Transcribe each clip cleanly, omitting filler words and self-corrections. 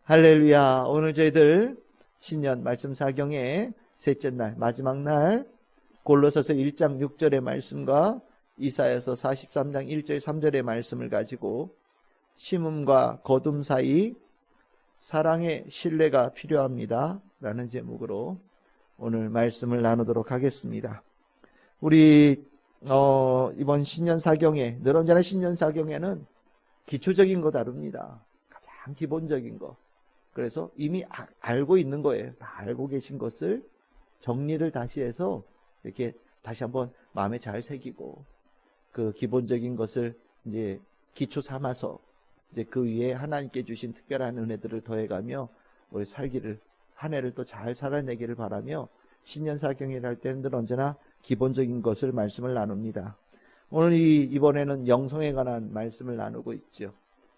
할렐루야. 오늘 저희들 신년 말씀 사경의 셋째 날, 마지막 날, 골로새서 1장 6절의 말씀과 이사야서 43장 1절 3절의 말씀을 가지고 심음과 거둠 사이 사랑의 신뢰가 필요합니다 라는 제목으로 오늘 말씀을 나누도록 하겠습니다. 우리 이번 신년 사경에, 늘 언제나 신년 사경에는 기초적인 거 다룹니다. 가장 기본적인 거. 그래서 이미 알고 있는 거예요. 다 알고 계신 것을 정리를 다시 해서 이렇게 다시 한번 마음에 잘 새기고, 그 기본적인 것을 이제 기초 삼아서 이제 그 위에 하나님께 주신 특별한 은혜들을 더해가며 우리 살기를, 한 해를 또 잘 살아내기를 바라며 신년 사경일 할 때는 늘 언제나 기본적인 것을 말씀을 나눕니다. 오늘 이번에는 영성에 관한 말씀을 나누고 있죠.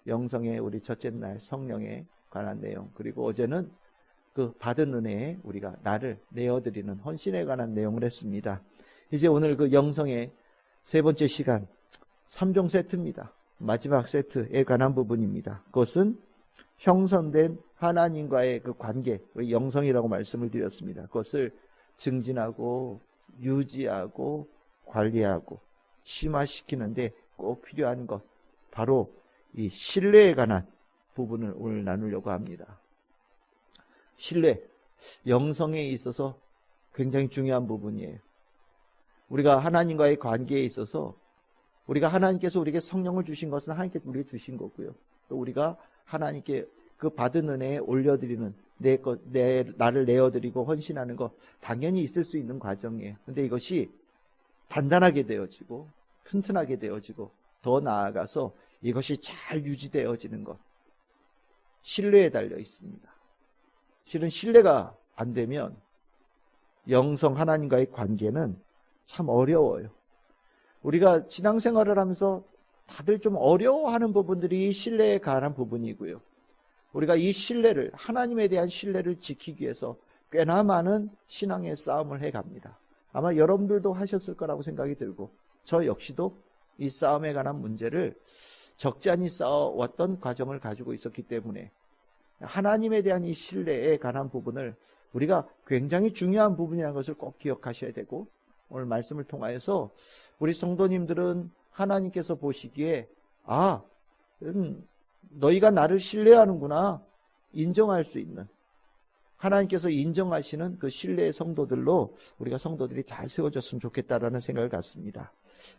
영성의 우리 첫째 날 성령에 관한 내용, 그리고 어제는 그 받은 은혜에 우리가 나를 내어드리는 헌신에 관한 내용을 했습니다. 이제 오늘 그 영성의 세 번째 시간 3종 세트입니다. 마지막 세트에 관한 부분입니다. 그것은 형성된 하나님과의 그 관계, 우리 영성이라고 말씀을 드렸습니다. 그것을 증진하고 유지하고 관리하고 심화시키는데 꼭 필요한 것, 바로 이 신뢰에 관한 부분을 오늘 나누려고 합니다. 신뢰, 영성에 있어서 굉장히 중요한 부분이에요. 우리가 하나님과의 관계에 있어서 우리가 하나님께서 우리에게 성령을 주신 것은 하나님께서 우리에게 주신 거고요. 또 우리가 하나님께 그 받은 은혜에 올려드리는 나를 내어드리고 헌신하는 것 당연히 있을 수 있는 과정이에요. 근데 이것이 단단하게 되어지고 튼튼하게 되어지고 더 나아가서 이것이 잘 유지되어지는 것, 신뢰에 달려 있습니다. 실은 신뢰가 안 되면 영성 하나님과의 관계는 참 어려워요. 우리가 신앙생활을 하면서 다들 좀 어려워하는 부분들이 신뢰에 관한 부분이고요. 우리가 이 신뢰를, 하나님에 대한 신뢰를 지키기 위해서 꽤나 많은 신앙의 싸움을 해갑니다. 아마 여러분들도 하셨을 거라고 생각이 들고 저 역시도 이 싸움에 관한 문제를 적지 않이 싸워왔던 과정을 가지고 있었기 때문에 하나님에 대한 이 신뢰에 관한 부분을 우리가 굉장히 중요한 부분이라는 것을 꼭 기억하셔야 되고, 오늘 말씀을 통하여서 우리 성도님들은 하나님께서 보시기에 너희가 나를 신뢰하는구나 인정할 수 있는, 하나님께서 인정하시는 그 신뢰의 성도들로 우리가 성도들이 잘 세워졌으면 좋겠다라는 생각을 갖습니다.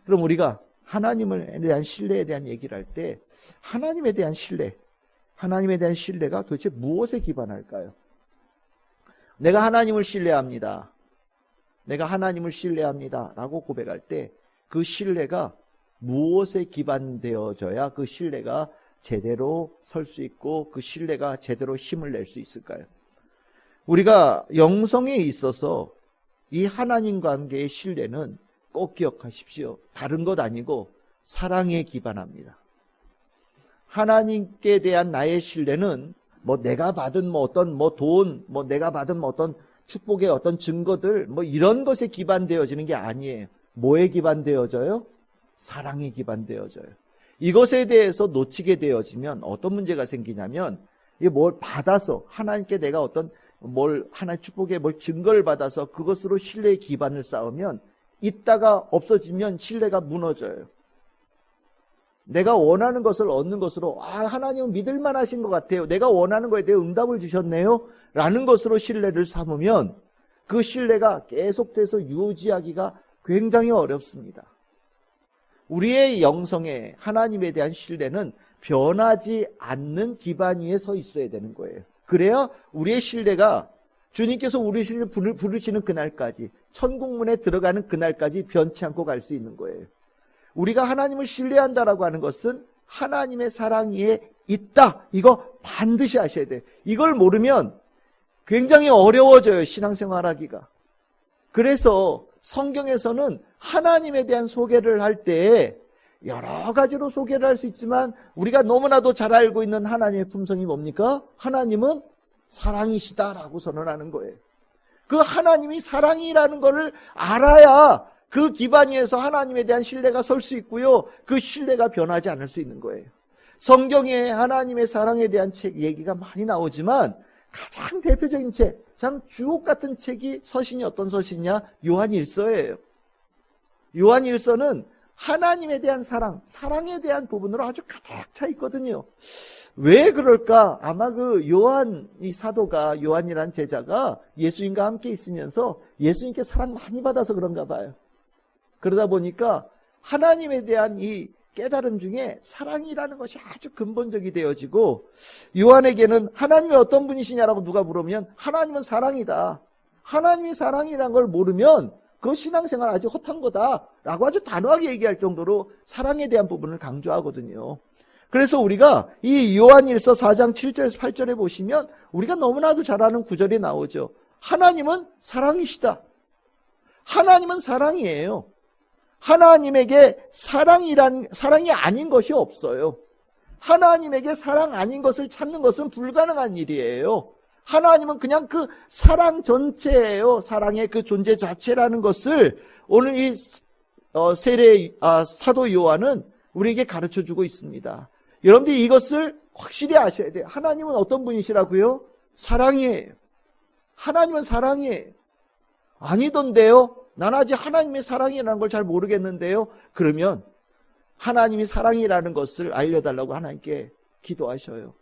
그럼 우리가 하나님에 대한 신뢰에 대한 얘기를 할 때 하나님에 대한 신뢰가 도대체 무엇에 기반할까요? 내가 하나님을 신뢰합니다. 내가 하나님을 신뢰합니다 라고 고백할 때 그 신뢰가 무엇에 기반되어져야 그 신뢰가 제대로 설 수 있고 그 신뢰가 제대로 힘을 낼 수 있을까요? 우리가 영성에 있어서 이 하나님 관계의 신뢰는 꼭 기억하십시오. 다른 것 아니고 사랑에 기반합니다. 하나님께 대한 나의 신뢰는 내가 받은 어떤 돈, 내가 받은 어떤 축복의 어떤 증거들, 이런 것에 기반되어지는 게 아니에요. 뭐에 기반되어져요? 사랑에 기반되어져요. 이것에 대해서 놓치게 되어지면 어떤 문제가 생기냐면, 이게 뭘 받아서 하나님께 내가 어떤 하나의 축복의 증거를 받아서 그것으로 신뢰의 기반을 쌓으면 있다가 없어지면 신뢰가 무너져요. 내가 원하는 것을 얻는 것으로 하나님은 믿을만 하신 것 같아요. 내가 원하는 거에 대해 응답을 주셨네요 라는 것으로 신뢰를 삼으면 그 신뢰가 계속돼서 유지하기가 굉장히 어렵습니다. 우리의 영성에 하나님에 대한 신뢰는 변하지 않는 기반 위에 서 있어야 되는 거예요. 그래야 우리의 신뢰가 주님께서 우리를 부르시는 그날까지, 천국문에 들어가는 그날까지 변치 않고 갈 수 있는 거예요. 우리가 하나님을 신뢰한다라고 하는 것은 하나님의 사랑 위에 있다. 이거 반드시 아셔야 돼요. 이걸 모르면 굉장히 어려워져요, 신앙생활하기가. 그래서 성경에서는 하나님에 대한 소개를 할 때 여러 가지로 소개를 할 수 있지만 우리가 너무나도 잘 알고 있는 하나님의 품성이 뭡니까? 하나님은 사랑이시다라고 선언하는 거예요. 그 하나님이 사랑이라는 것을 알아야 그 기반 위에서 하나님에 대한 신뢰가 설 수 있고요. 그 신뢰가 변하지 않을 수 있는 거예요. 성경에 하나님의 사랑에 대한 책 얘기가 많이 나오지만 가장 대표적인 책, 가장 주옥 같은 책이 서신이 어떤 서신이냐? 요한일서예요. 요한일서는 하나님에 대한 사랑, 사랑에 대한 부분으로 아주 가득 차 있거든요. 왜 그럴까? 아마 그 요한, 이 사도가, 요한이란 제자가 예수님과 함께 있으면서 예수님께 사랑 많이 받아서 그런가 봐요. 그러다 보니까 하나님에 대한 이 깨달음 중에 사랑이라는 것이 아주 근본적이 되어지고, 요한에게는 하나님이 어떤 분이시냐라고 누가 물으면 하나님은 사랑이다. 하나님이 사랑이라는 걸 모르면 그 신앙생활 아주 헛한 거다라고 아주 단호하게 얘기할 정도로 사랑에 대한 부분을 강조하거든요. 그래서 우리가 이 요한일서 4장 7절에서 8절에 보시면 우리가 너무나도 잘 아는 구절이 나오죠. 하나님은 사랑이시다. 하나님은 사랑이에요. 하나님에게 사랑이 아닌 것이 없어요. 하나님에게 사랑 아닌 것을 찾는 것은 불가능한 일이에요. 하나님은 그냥 그 사랑 전체예요. 사랑의 그 존재 자체라는 것을 오늘 이 사도 요한은 우리에게 가르쳐주고 있습니다. 여러분들이 이것을 확실히 아셔야 돼요. 하나님은 어떤 분이시라고요? 사랑이에요. 하나님은 사랑이에요. 아니던데요? 난 아직 하나님의 사랑이라는 걸 잘 모르겠는데요. 그러면 하나님이 사랑이라는 것을 알려달라고 하나님께 기도하셔요.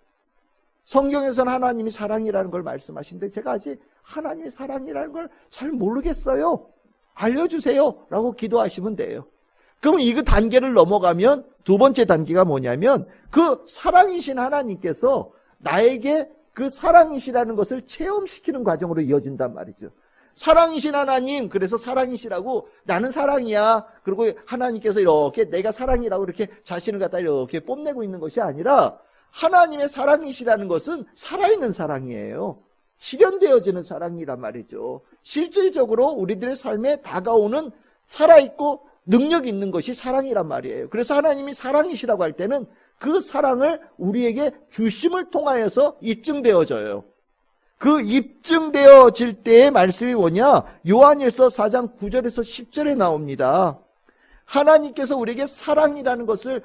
성경에서는 하나님이 사랑이라는 걸 말씀하시는데 제가 아직 하나님이 사랑이라는 걸 잘 모르겠어요. 알려주세요. 라고 기도하시면 돼요. 그럼 이 단계를 넘어가면 두 번째 단계가 뭐냐면 그 사랑이신 하나님께서 나에게 그 사랑이시라는 것을 체험시키는 과정으로 이어진단 말이죠. 사랑이신 하나님, 그래서 사랑이시라고 나는 사랑이야. 그리고 하나님께서 이렇게 내가 사랑이라고 이렇게 자신을 갖다 이렇게 뽐내고 있는 것이 아니라 하나님의 사랑이시라는 것은 살아있는 사랑이에요. 실현되어지는 사랑이란 말이죠. 실질적으로 우리들의 삶에 다가오는 살아있고 능력 있는 것이 사랑이란 말이에요. 그래서 하나님이 사랑이시라고 할 때는 그 사랑을 우리에게 주심을 통하여서 입증되어져요. 그 입증되어질 때의 말씀이 뭐냐? 요한일서 4장 9절에서 10절에 나옵니다. 하나님께서 우리에게 사랑이라는 것을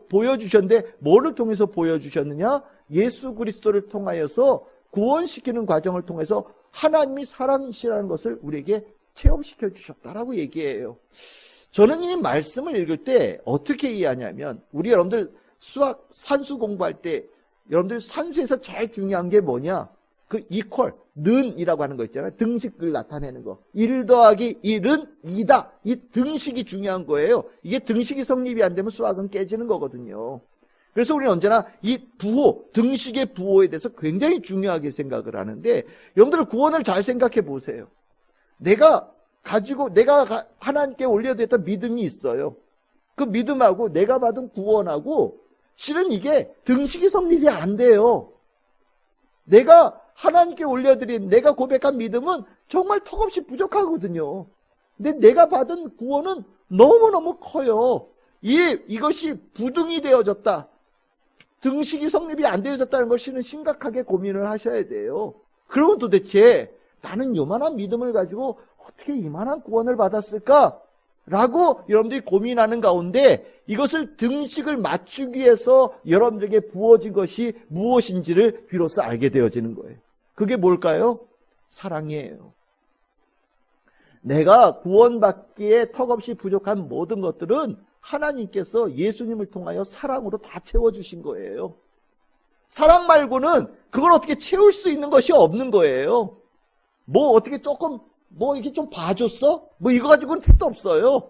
보여주셨는데 뭐를 통해서 보여주셨느냐? 예수 그리스도를 통하여서 구원시키는 과정을 통해서 하나님이 사랑이시라는 것을 우리에게 체험시켜 주셨다라고 얘기해요. 저는 이 말씀을 읽을 때 어떻게 이해하냐면 우리 여러분들 수학 산수 공부할 때 여러분들 산수에서 제일 중요한 게 뭐냐? 그 이퀄, 는이라고 하는 거 있잖아요. 등식을 나타내는 거. 1 더하기 1은 2다. 이 등식이 중요한 거예요. 이게 등식이 성립이 안 되면 수학은 깨지는 거거든요. 그래서 우리는 언제나 이 부호, 등식의 부호에 대해서 굉장히 중요하게 생각을 하는데 여러분들 구원을 잘 생각해 보세요. 내가 하나님께 올려드렸던 믿음이 있어요. 그 믿음하고 내가 받은 구원하고 실은 이게 등식이 성립이 안 돼요. 내가 하나님께 올려드린 내가 고백한 믿음은 정말 턱없이 부족하거든요. 근데 내가 받은 구원은 너무너무 커요. 이것이 부등이 되어졌다. 등식이 성립이 안 되어졌다는 것은 심각하게 고민을 하셔야 돼요. 그러면 도대체 나는 요만한 믿음을 가지고 어떻게 이만한 구원을 받았을까? 라고 여러분들이 고민하는 가운데 이것을 등식을 맞추기 위해서 여러분들에게 부어진 것이 무엇인지를 비로소 알게 되어지는 거예요. 그게 뭘까요? 사랑이에요. 내가 구원받기에 턱없이 부족한 모든 것들은 하나님께서 예수님을 통하여 사랑으로 다 채워주신 거예요. 사랑 말고는 그걸 어떻게 채울 수 있는 것이 없는 거예요. 어떻게 조금 이게 좀 봐줬어? 이거 가지고는 택도 없어요.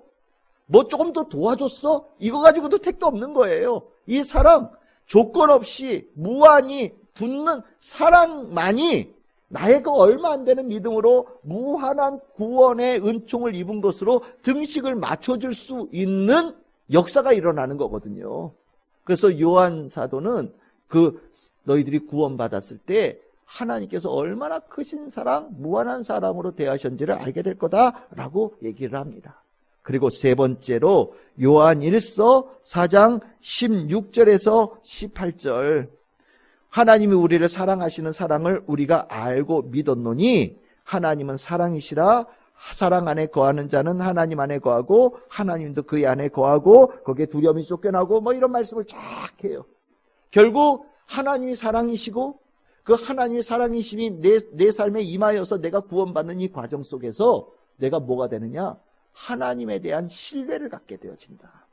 조금 더 도와줬어? 이거 가지고도 택도 없는 거예요. 이 사랑, 조건 없이 무한히 붙는 사랑만이 나의 그 얼마 안 되는 믿음으로 무한한 구원의 은총을 입은 것으로 등식을 맞춰줄 수 있는 역사가 일어나는 거거든요. 그래서 요한 사도는 너희들이 구원받았을 때 하나님께서 얼마나 크신 사랑, 무한한 사랑으로 대하셨는지를 알게 될 거다라고 얘기를 합니다. 그리고 세 번째로 요한일서 4장 16절에서 18절 하나님이 우리를 사랑하시는 사랑을 우리가 알고 믿었노니 하나님은 사랑이시라 사랑 안에 거하는 자는 하나님 안에 거하고 하나님도 그의 안에 거하고 거기에 두려움이 쫓겨나고 이런 말씀을 쫙 해요. 결국 하나님이 사랑이시고 그 하나님의 사랑이심이 내 삶에 임하여서 내가 구원받는 이 과정 속에서 내가 뭐가 되느냐? 하나님에 대한 신뢰를 갖게 되어진다.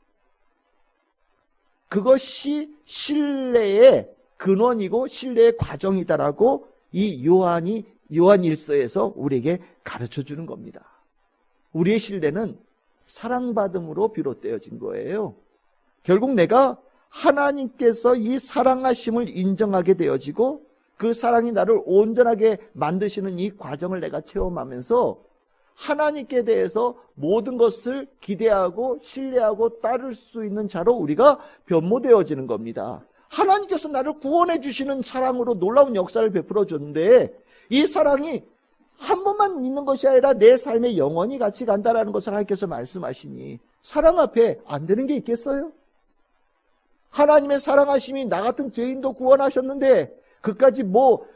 그것이 신뢰의 근원이고 신뢰의 과정이다라고 이 요한 일서에서 우리에게 가르쳐 주는 겁니다. 우리의 신뢰는 사랑받음으로 비롯되어진 거예요. 결국 내가 하나님께서 이 사랑하심을 인정하게 되어지고 그 사랑이 나를 온전하게 만드시는 이 과정을 내가 체험하면서 하나님께 대해서 모든 것을 기대하고 신뢰하고 따를 수 있는 자로 우리가 변모되어지는 겁니다. 하나님께서 나를 구원해 주시는 사랑으로 놀라운 역사를 베풀어 줬는데 이 사랑이 한 번만 있는 것이 아니라 내 삶에 영원히 같이 간다라는 것을 하나님께서 말씀하시니 사랑 앞에 안 되는 게 있겠어요? 하나님의 사랑하심이 나 같은 죄인도 구원하셨는데 그까지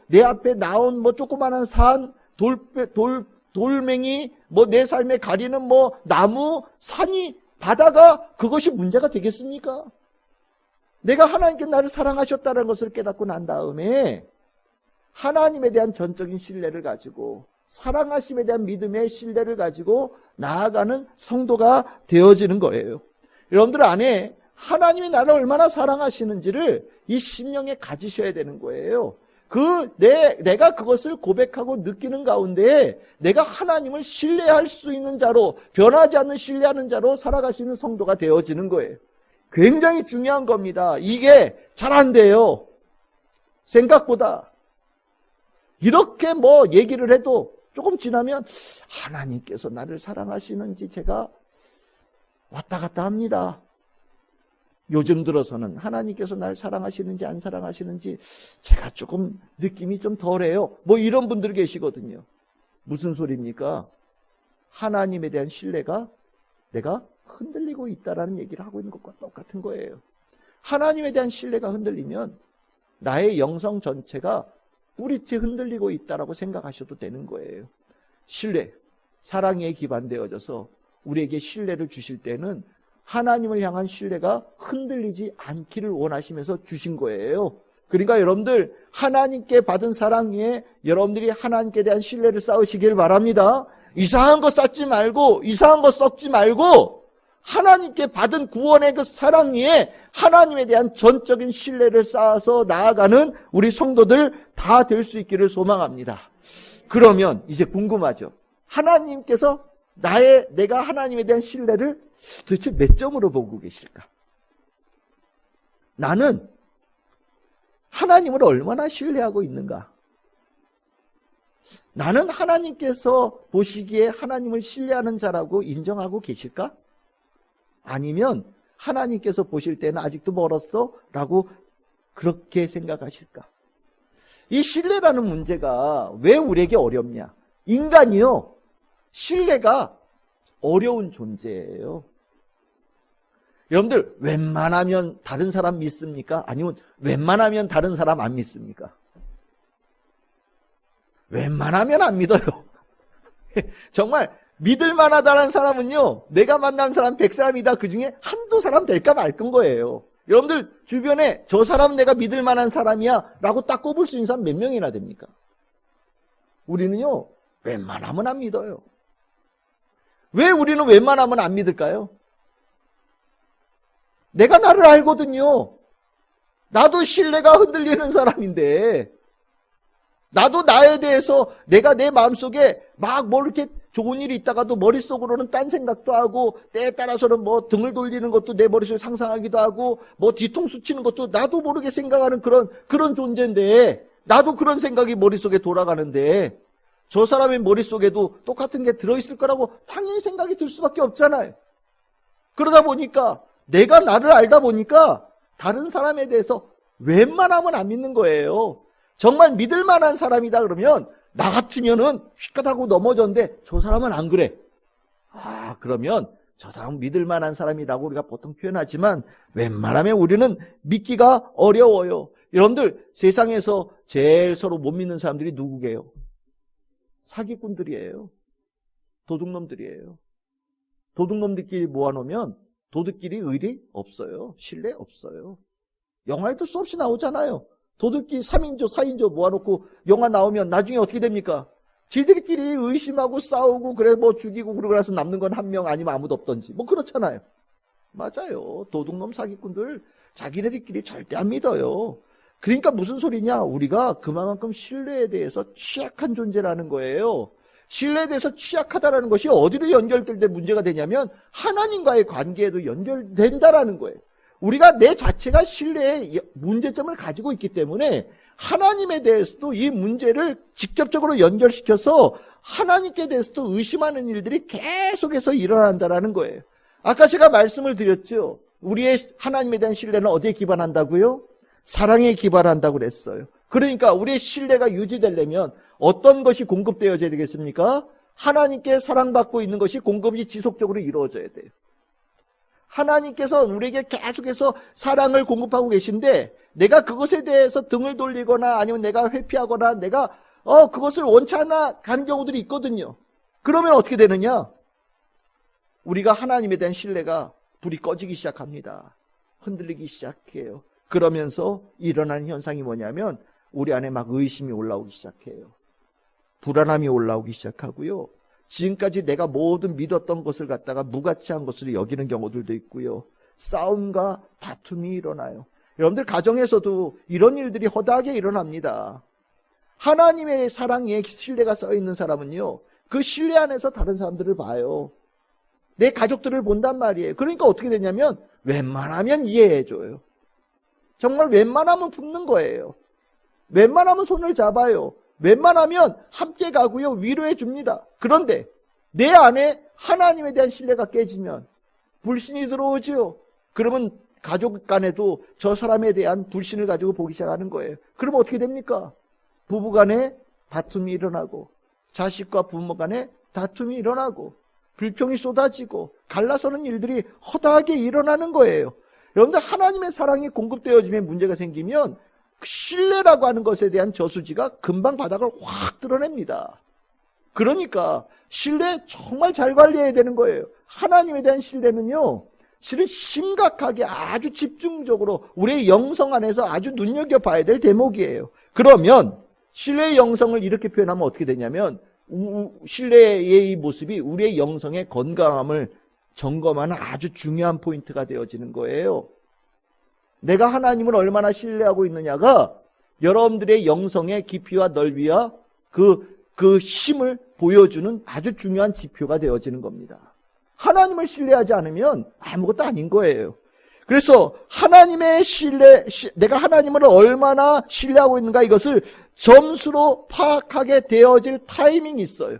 내 앞에 나온 조그마한 산, 돌멩이, 내 삶에 가리는 나무, 산이, 바다가 그것이 문제가 되겠습니까? 내가 하나님께 나를 사랑하셨다는 것을 깨닫고 난 다음에 하나님에 대한 전적인 신뢰를 가지고 사랑하심에 대한 믿음의 신뢰를 가지고 나아가는 성도가 되어지는 거예요. 여러분들 안에 하나님이 나를 얼마나 사랑하시는지를 이 심령에 가지셔야 되는 거예요. 내가 그것을 고백하고 느끼는 가운데 내가 하나님을 신뢰할 수 있는 자로, 변하지 않는 신뢰하는 자로 살아갈 수 있는 성도가 되어지는 거예요. 굉장히 중요한 겁니다. 이게 잘 안 돼요. 생각보다. 이렇게 얘기를 해도 조금 지나면 하나님께서 나를 사랑하시는지 제가 왔다 갔다 합니다. 요즘 들어서는 하나님께서 나를 사랑하시는지 안 사랑하시는지 제가 조금 느낌이 좀 덜해요. 이런 분들 계시거든요. 무슨 소리입니까? 하나님에 대한 신뢰가 내가 흔들리고 있다라는 얘기를 하고 있는 것과 똑같은 거예요. 하나님에 대한 신뢰가 흔들리면 나의 영성 전체가 뿌리째 흔들리고 있다라고 생각하셔도 되는 거예요. 신뢰, 사랑에 기반되어져서 우리에게 신뢰를 주실 때는 하나님을 향한 신뢰가 흔들리지 않기를 원하시면서 주신 거예요. 그러니까 여러분들 하나님께 받은 사랑 위에 여러분들이 하나님께 대한 신뢰를 쌓으시길 바랍니다. 이상한 거 쌓지 말고 이상한 거 썩지 말고 하나님께 받은 구원의 그 사랑 위에 하나님에 대한 전적인 신뢰를 쌓아서 나아가는 우리 성도들 다 될 수 있기를 소망합니다. 그러면 이제 궁금하죠. 하나님께서 내가 하나님에 대한 신뢰를 도대체 몇 점으로 보고 계실까? 나는 하나님을 얼마나 신뢰하고 있는가? 나는 하나님께서 보시기에 하나님을 신뢰하는 자라고 인정하고 계실까? 아니면 하나님께서 보실 때는 아직도 멀었어? 라고 그렇게 생각하실까? 이 신뢰라는 문제가 왜 우리에게 어렵냐? 인간이요, 신뢰가 어려운 존재예요. 여러분들 웬만하면 다른 사람 믿습니까? 아니면 웬만하면 다른 사람 안 믿습니까? 웬만하면 안 믿어요. 정말 믿을 만하다는 사람은요, 내가 만난 사람 100사람이다 그 중에 한두 사람 될까 말건 거예요. 여러분들 주변에 저 사람 내가 믿을 만한 사람이야 라고 딱 꼽을 수 있는 사람 몇 명이나 됩니까? 우리는요, 웬만하면 안 믿어요. 왜 우리는 웬만하면 안 믿을까요? 내가 나를 알거든요. 나도 신뢰가 흔들리는 사람인데, 나도 나에 대해서 내가 내 마음속에 이렇게 좋은 일이 있다가도 머릿속으로는 딴 생각도 하고, 때에 따라서는 등을 돌리는 것도 내 머릿속에 상상하기도 하고, 뒤통수 치는 것도 나도 모르게 생각하는 그런 존재인데, 나도 그런 생각이 머릿속에 돌아가는데, 저 사람의 머릿속에도 똑같은 게 들어있을 거라고 당연히 생각이 들 수밖에 없잖아요. 그러다 보니까 내가 나를 알다 보니까 다른 사람에 대해서 웬만하면 안 믿는 거예요. 정말 믿을 만한 사람이다 그러면 나 같으면은 휘끗 하고 넘어졌는데 저 사람은 안 그래. 그러면 저 사람은 믿을 만한 사람이라고 우리가 보통 표현하지만 웬만하면 우리는 믿기가 어려워요. 여러분들 세상에서 제일 서로 못 믿는 사람들이 누구게요? 사기꾼들이에요. 도둑놈들이에요. 도둑놈들끼리 모아놓으면 도둑끼리 의리 없어요. 신뢰 없어요. 영화에도 수없이 나오잖아요. 도둑이 3인조, 4인조 모아놓고 영화 나오면 나중에 어떻게 됩니까? 지들끼리 의심하고 싸우고 그래 뭐 죽이고 그러고 나서 남는 건 한 명 아니면 아무도 없던지 뭐 그렇잖아요. 맞아요. 도둑놈 사기꾼들 자기네들끼리 절대 안 믿어요. 그러니까 무슨 소리냐? 우리가 그만큼 신뢰에 대해서 취약한 존재라는 거예요. 신뢰에 대해서 취약하다라는 것이 어디로 연결될 때 문제가 되냐면 하나님과의 관계에도 연결된다라는 거예요. 우리가 내 자체가 신뢰의 문제점을 가지고 있기 때문에 하나님에 대해서도 이 문제를 직접적으로 연결시켜서 하나님께 대해서도 의심하는 일들이 계속해서 일어난다라는 거예요. 아까 제가 말씀을 드렸죠. 우리의 하나님에 대한 신뢰는 어디에 기반한다고요? 사랑에 기반한다고 그랬어요. 그러니까 우리의 신뢰가 유지되려면 어떤 것이 공급되어져야 되겠습니까? 하나님께 사랑받고 있는 것이 공급이 지속적으로 이루어져야 돼요. 하나님께서 우리에게 계속해서 사랑을 공급하고 계신데 내가 그것에 대해서 등을 돌리거나 아니면 내가 회피하거나 내가 그것을 원치 않아 가는 경우들이 있거든요. 그러면 어떻게 되느냐? 우리가 하나님에 대한 신뢰가 불이 꺼지기 시작합니다. 흔들리기 시작해요. 그러면서 일어나는 현상이 뭐냐면 우리 안에 막 의심이 올라오기 시작해요. 불안함이 올라오기 시작하고요. 지금까지 내가 모든 믿었던 것을 갖다가 무가치한 것으로 여기는 경우들도 있고요. 싸움과 다툼이 일어나요. 여러분들 가정에서도 이런 일들이 허다하게 일어납니다. 하나님의 사랑에 신뢰가 써 있는 사람은요. 그 신뢰 안에서 다른 사람들을 봐요. 내 가족들을 본단 말이에요. 그러니까 어떻게 되냐면 웬만하면 이해해줘요. 정말 웬만하면 품는 거예요. 웬만하면 손을 잡아요. 웬만하면 함께 가고요. 위로해 줍니다. 그런데 내 안에 하나님에 대한 신뢰가 깨지면 불신이 들어오죠. 그러면 가족 간에도 저 사람에 대한 불신을 가지고 보기 시작하는 거예요. 그러면 어떻게 됩니까? 부부 간에 다툼이 일어나고 자식과 부모 간에 다툼이 일어나고 불평이 쏟아지고 갈라서는 일들이 허다하게 일어나는 거예요. 여러분들 하나님의 사랑이 공급되어지면 문제가 생기면 신뢰라고 하는 것에 대한 저수지가 금방 바닥을 확 드러냅니다. 그러니까 신뢰 정말 잘 관리해야 되는 거예요. 하나님에 대한 신뢰는요. 실은 심각하게 아주 집중적으로 우리의 영성 안에서 아주 눈여겨봐야 될 대목이에요. 그러면 신뢰의 영성을 이렇게 표현하면 어떻게 되냐면 신뢰의 이 모습이 우리의 영성의 건강함을 점검하는 아주 중요한 포인트가 되어지는 거예요. 내가 하나님을 얼마나 신뢰하고 있느냐가 여러분들의 영성의 깊이와 넓이와 그 힘을 보여주는 아주 중요한 지표가 되어지는 겁니다. 하나님을 신뢰하지 않으면 아무것도 아닌 거예요. 그래서 하나님의 내가 하나님을 얼마나 신뢰하고 있는가 이것을 점수로 파악하게 되어질 타이밍이 있어요.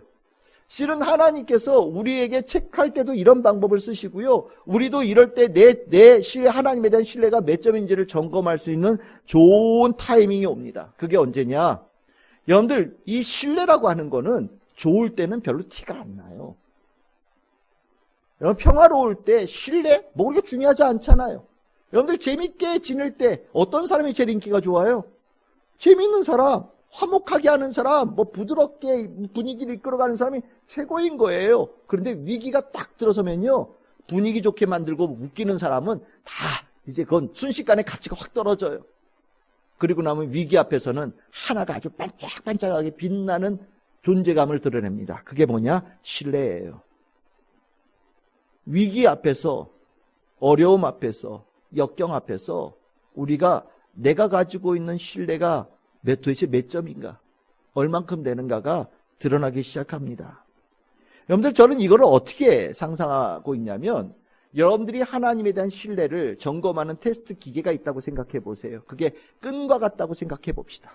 실은 하나님께서 우리에게 체크할 때도 이런 방법을 쓰시고요. 우리도 이럴 때 내 하나님에 대한 신뢰가 몇 점인지를 점검할 수 있는 좋은 타이밍이 옵니다. 그게 언제냐? 여러분들 이 신뢰라고 하는 거는 좋을 때는 별로 티가 안 나요. 여러분 평화로울 때 신뢰? 뭐 그렇게 중요하지 않잖아요. 여러분들 재밌게 지낼 때 어떤 사람이 제일 인기가 좋아요? 재밌는 사람, 화목하게 하는 사람, 뭐 부드럽게 분위기를 이끌어가는 사람이 최고인 거예요. 그런데 위기가 딱 들어서면요. 분위기 좋게 만들고 웃기는 사람은 다 이제 그건 순식간에 가치가 확 떨어져요. 그리고 나면 위기 앞에서는 하나가 아주 반짝반짝하게 빛나는 존재감을 드러냅니다. 그게 뭐냐? 신뢰예요. 위기 앞에서, 어려움 앞에서, 역경 앞에서 우리가 내가 가지고 있는 신뢰가 도대체 몇 점인가, 얼만큼 되는가가 드러나기 시작합니다. 여러분들 저는 이걸 어떻게 상상하고 있냐면 여러분들이 하나님에 대한 신뢰를 점검하는 테스트 기계가 있다고 생각해 보세요. 그게 끈과 같다고 생각해 봅시다.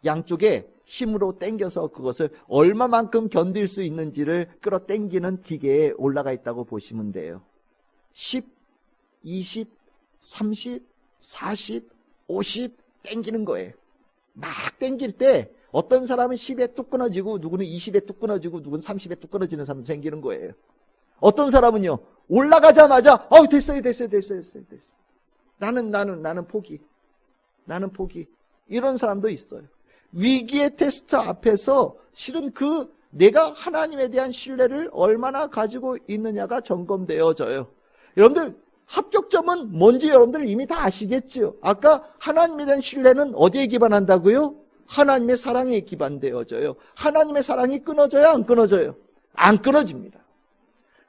양쪽에 힘으로 당겨서 그것을 얼마만큼 견딜 수 있는지를 끌어당기는 기계에 올라가 있다고 보시면 돼요. 10, 20, 30, 40, 50 당기는 거예요. 막 당길 때 어떤 사람은 10에 뚝 끊어지고 누구는 20에 뚝 끊어지고 누구는 30에 뚝 끊어지는 사람 생기는 거예요. 어떤 사람은요 올라가자마자 됐어요. 나는 포기. 나는 포기. 이런 사람도 있어요. 위기의 테스트 앞에서 실은 내가 하나님에 대한 신뢰를 얼마나 가지고 있느냐가 점검되어져요. 여러분들 합격점은 뭔지 여러분들 이미 다 아시겠지요. 아까 하나님에 대한 신뢰는 어디에 기반한다고요? 하나님의 사랑에 기반되어져요. 하나님의 사랑이 끊어져요? 안 끊어져요? 안 끊어집니다.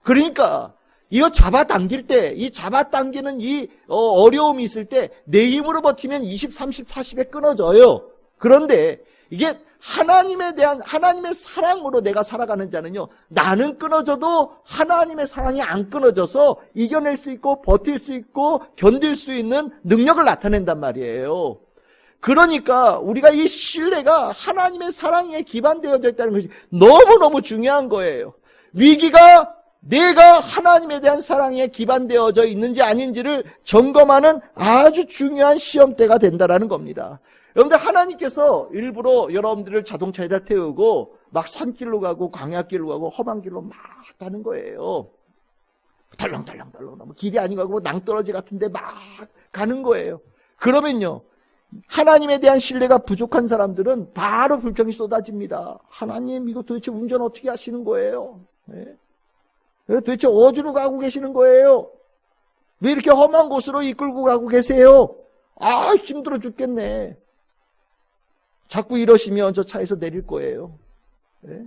그러니까 이거 잡아당길 때, 이 잡아당기는 이 어려움이 있을 때 내 힘으로 버티면 20, 30, 40에 끊어져요. 그런데 이게 하나님에 대한 하나님의 사랑으로 내가 살아가는 자는요, 나는 끊어져도 하나님의 사랑이 안 끊어져서 이겨낼 수 있고 버틸 수 있고 견딜 수 있는 능력을 나타낸단 말이에요. 그러니까 우리가 이 신뢰가 하나님의 사랑에 기반되어져 있다는 것이 너무너무 중요한 거예요. 위기가 내가 하나님에 대한 사랑에 기반되어져 있는지 아닌지를 점검하는 아주 중요한 시험대가 된다는 겁니다. 여러분들, 하나님께서 일부러 여러분들을 자동차에다 태우고 막 산길로 가고 광야길로 가고 험한 길로 막 가는 거예요. 덜렁덜렁덜렁 길이 아니고 뭐 낭떠러지 같은데 막 가는 거예요. 그러면요, 하나님에 대한 신뢰가 부족한 사람들은 바로 불평이 쏟아집니다. 하나님, 이거 도대체 운전 어떻게 하시는 거예요? 네? 도대체 어디로 가고 계시는 거예요? 왜 이렇게 험한 곳으로 이끌고 가고 계세요? 아, 힘들어 죽겠네. 자꾸 이러시면 저 차에서 내릴 거예요. 네?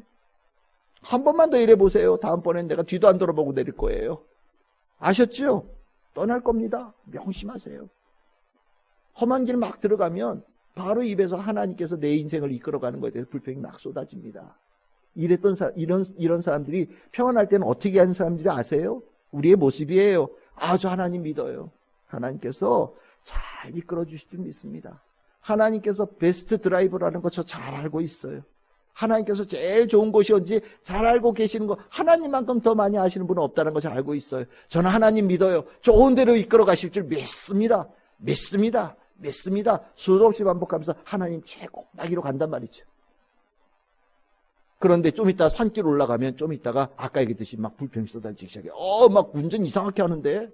한 번만 더 이래보세요. 다음번엔 내가 뒤도 안 돌아보고 내릴 거예요. 아셨죠? 떠날 겁니다. 명심하세요. 험한 길 막 들어가면 바로 입에서 하나님께서 내 인생을 이끌어가는 것에 대해서 불평이 막 쏟아집니다. 이런 사람들이 평안할 때는 어떻게 하는 사람들이 아세요? 우리의 모습이에요. 저 하나님 믿어요. 하나님께서 잘 이끌어 주실 줄 믿습니다. 하나님께서 베스트 드라이버라는 거 저 잘 알고 있어요. 하나님께서 제일 좋은 곳이 어딘지 잘 알고 계시는 거, 하나님만큼 더 많이 아시는 분은 없다는 거 잘 알고 있어요. 저는 하나님 믿어요. 좋은 데로 이끌어 가실 줄 믿습니다. 믿습니다. 믿습니다. 수도 없이 반복하면서 하나님 최고 막 이러고 간단 말이죠. 그런데 좀 이따 산길 올라가면 좀 이따가 아까 얘기했듯이 막 불평이 쏟아지기 시작해요. 막 운전 이상하게 하는데,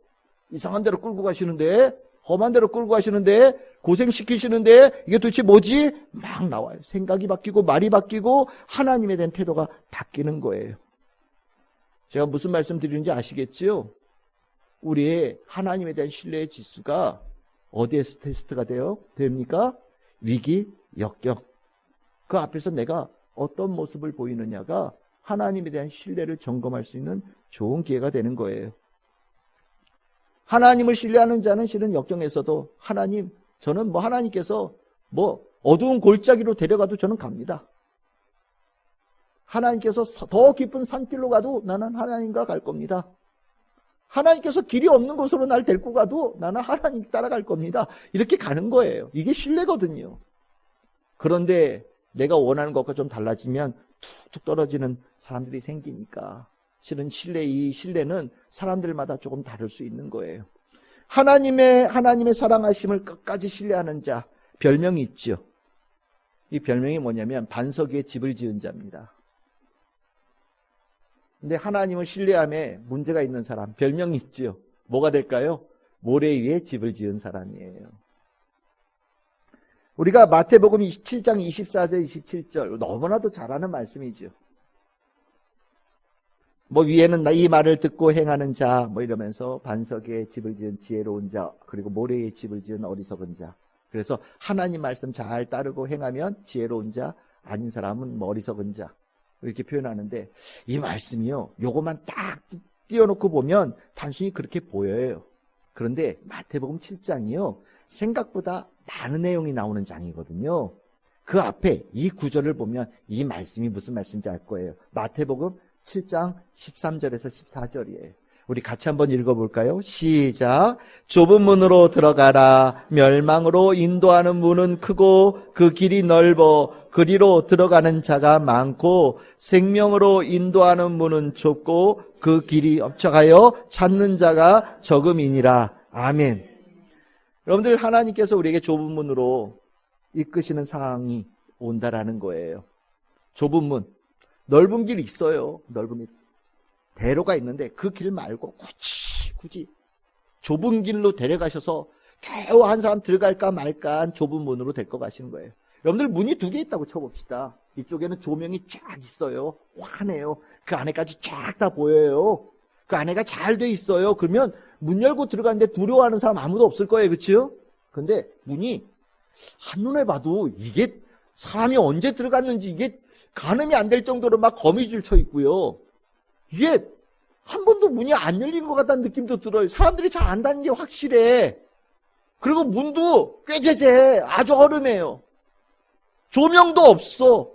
이상한 데로 끌고 가시는데, 험한 데로 끌고 가시는데, 고생시키시는데, 이게 도대체 뭐지? 막 나와요. 생각이 바뀌고 말이 바뀌고 하나님에 대한 태도가 바뀌는 거예요. 제가 무슨 말씀 드리는지 아시겠지요? 우리의 하나님에 대한 신뢰의 지수가 어디에서 테스트가 됩니까? 위기, 역경. 그 앞에서 내가 어떤 모습을 보이느냐가 하나님에 대한 신뢰를 점검할 수 있는 좋은 기회가 되는 거예요. 하나님을 신뢰하는 자는 실은 역경에서도 저는 하나님께서 어두운 골짜기로 데려가도 저는 갑니다. 하나님께서 더 깊은 산길로 가도 나는 하나님과 갈 겁니다. 하나님께서 길이 없는 곳으로 날 데리고 가도 나는 하나님 따라갈 겁니다. 이렇게 가는 거예요. 이게 신뢰거든요. 그런데 내가 원하는 것과 좀 달라지면 툭툭 떨어지는 사람들이 생기니까 실은 이 신뢰는 사람들마다 조금 다를 수 있는 거예요. 하나님의 사랑하심을 끝까지 신뢰하는 자, 별명이 있죠. 이 별명이 뭐냐면 반석 위에 집을 지은 자입니다. 근데 하나님을 신뢰함에 문제가 있는 사람, 별명이 있죠. 뭐가 될까요? 모래 위에 집을 지은 사람이에요. 우리가 마태복음 27장 24절 27절 너무나도 잘 아는 말씀이죠. 위에는 이 말을 듣고 행하는 자 이러면서 반석에 집을 지은 지혜로운 자, 그리고 모래에 집을 지은 어리석은 자. 그래서 하나님 말씀 잘 따르고 행하면 지혜로운 자, 아닌 사람은 어리석은 자, 이렇게 표현하는데, 이 말씀이요, 요것만 딱 띄워놓고 보면 단순히 그렇게 보여요. 그런데 마태복음 7장이요, 생각보다 많은 내용이 나오는 장이거든요. 그 앞에 이 구절을 보면 이 말씀이 무슨 말씀인지 알 거예요. 마태복음 7장 13절에서 14절이에요. 우리 같이 한번 읽어볼까요? 시작. 좁은 문으로 들어가라. 멸망으로 인도하는 문은 크고 그 길이 넓어 그리로 들어가는 자가 많고 생명으로 인도하는 문은 좁고 그 길이 엎쳐가여 찾는 자가 적음이니라. 아멘. 여러분들, 하나님께서 우리에게 좁은 문으로 이끄시는 상황이 온다라는 거예요. 좁은 문, 넓은 길이 있어요. 넓은 길, 대로가 있는데 그 길 말고 굳이 좁은 길로 데려가셔서 겨우 한 사람 들어갈까 말까 한 좁은 문으로 데리고 가시는 거예요. 여러분들, 문이 2개 있다고 쳐봅시다. 이쪽에는 조명이 쫙 있어요. 환해요. 그 안에까지 쫙 다 보여요. 그 안에가 잘 돼 있어요. 그러면 문 열고 들어가는데 두려워하는 사람 아무도 없을 거예요. 그렇죠? 근데 문이 한눈에 봐도 이게 사람이 언제 들어갔는지 이게 가늠이 안 될 정도로 막 거미줄 쳐 있고요. 이게 한 번도 문이 안 열린 것 같다는 느낌도 들어요. 사람들이 잘 안 다니는 게 확실해. 그리고 문도 꾀재재 아주 허름해요. 조명도 없어.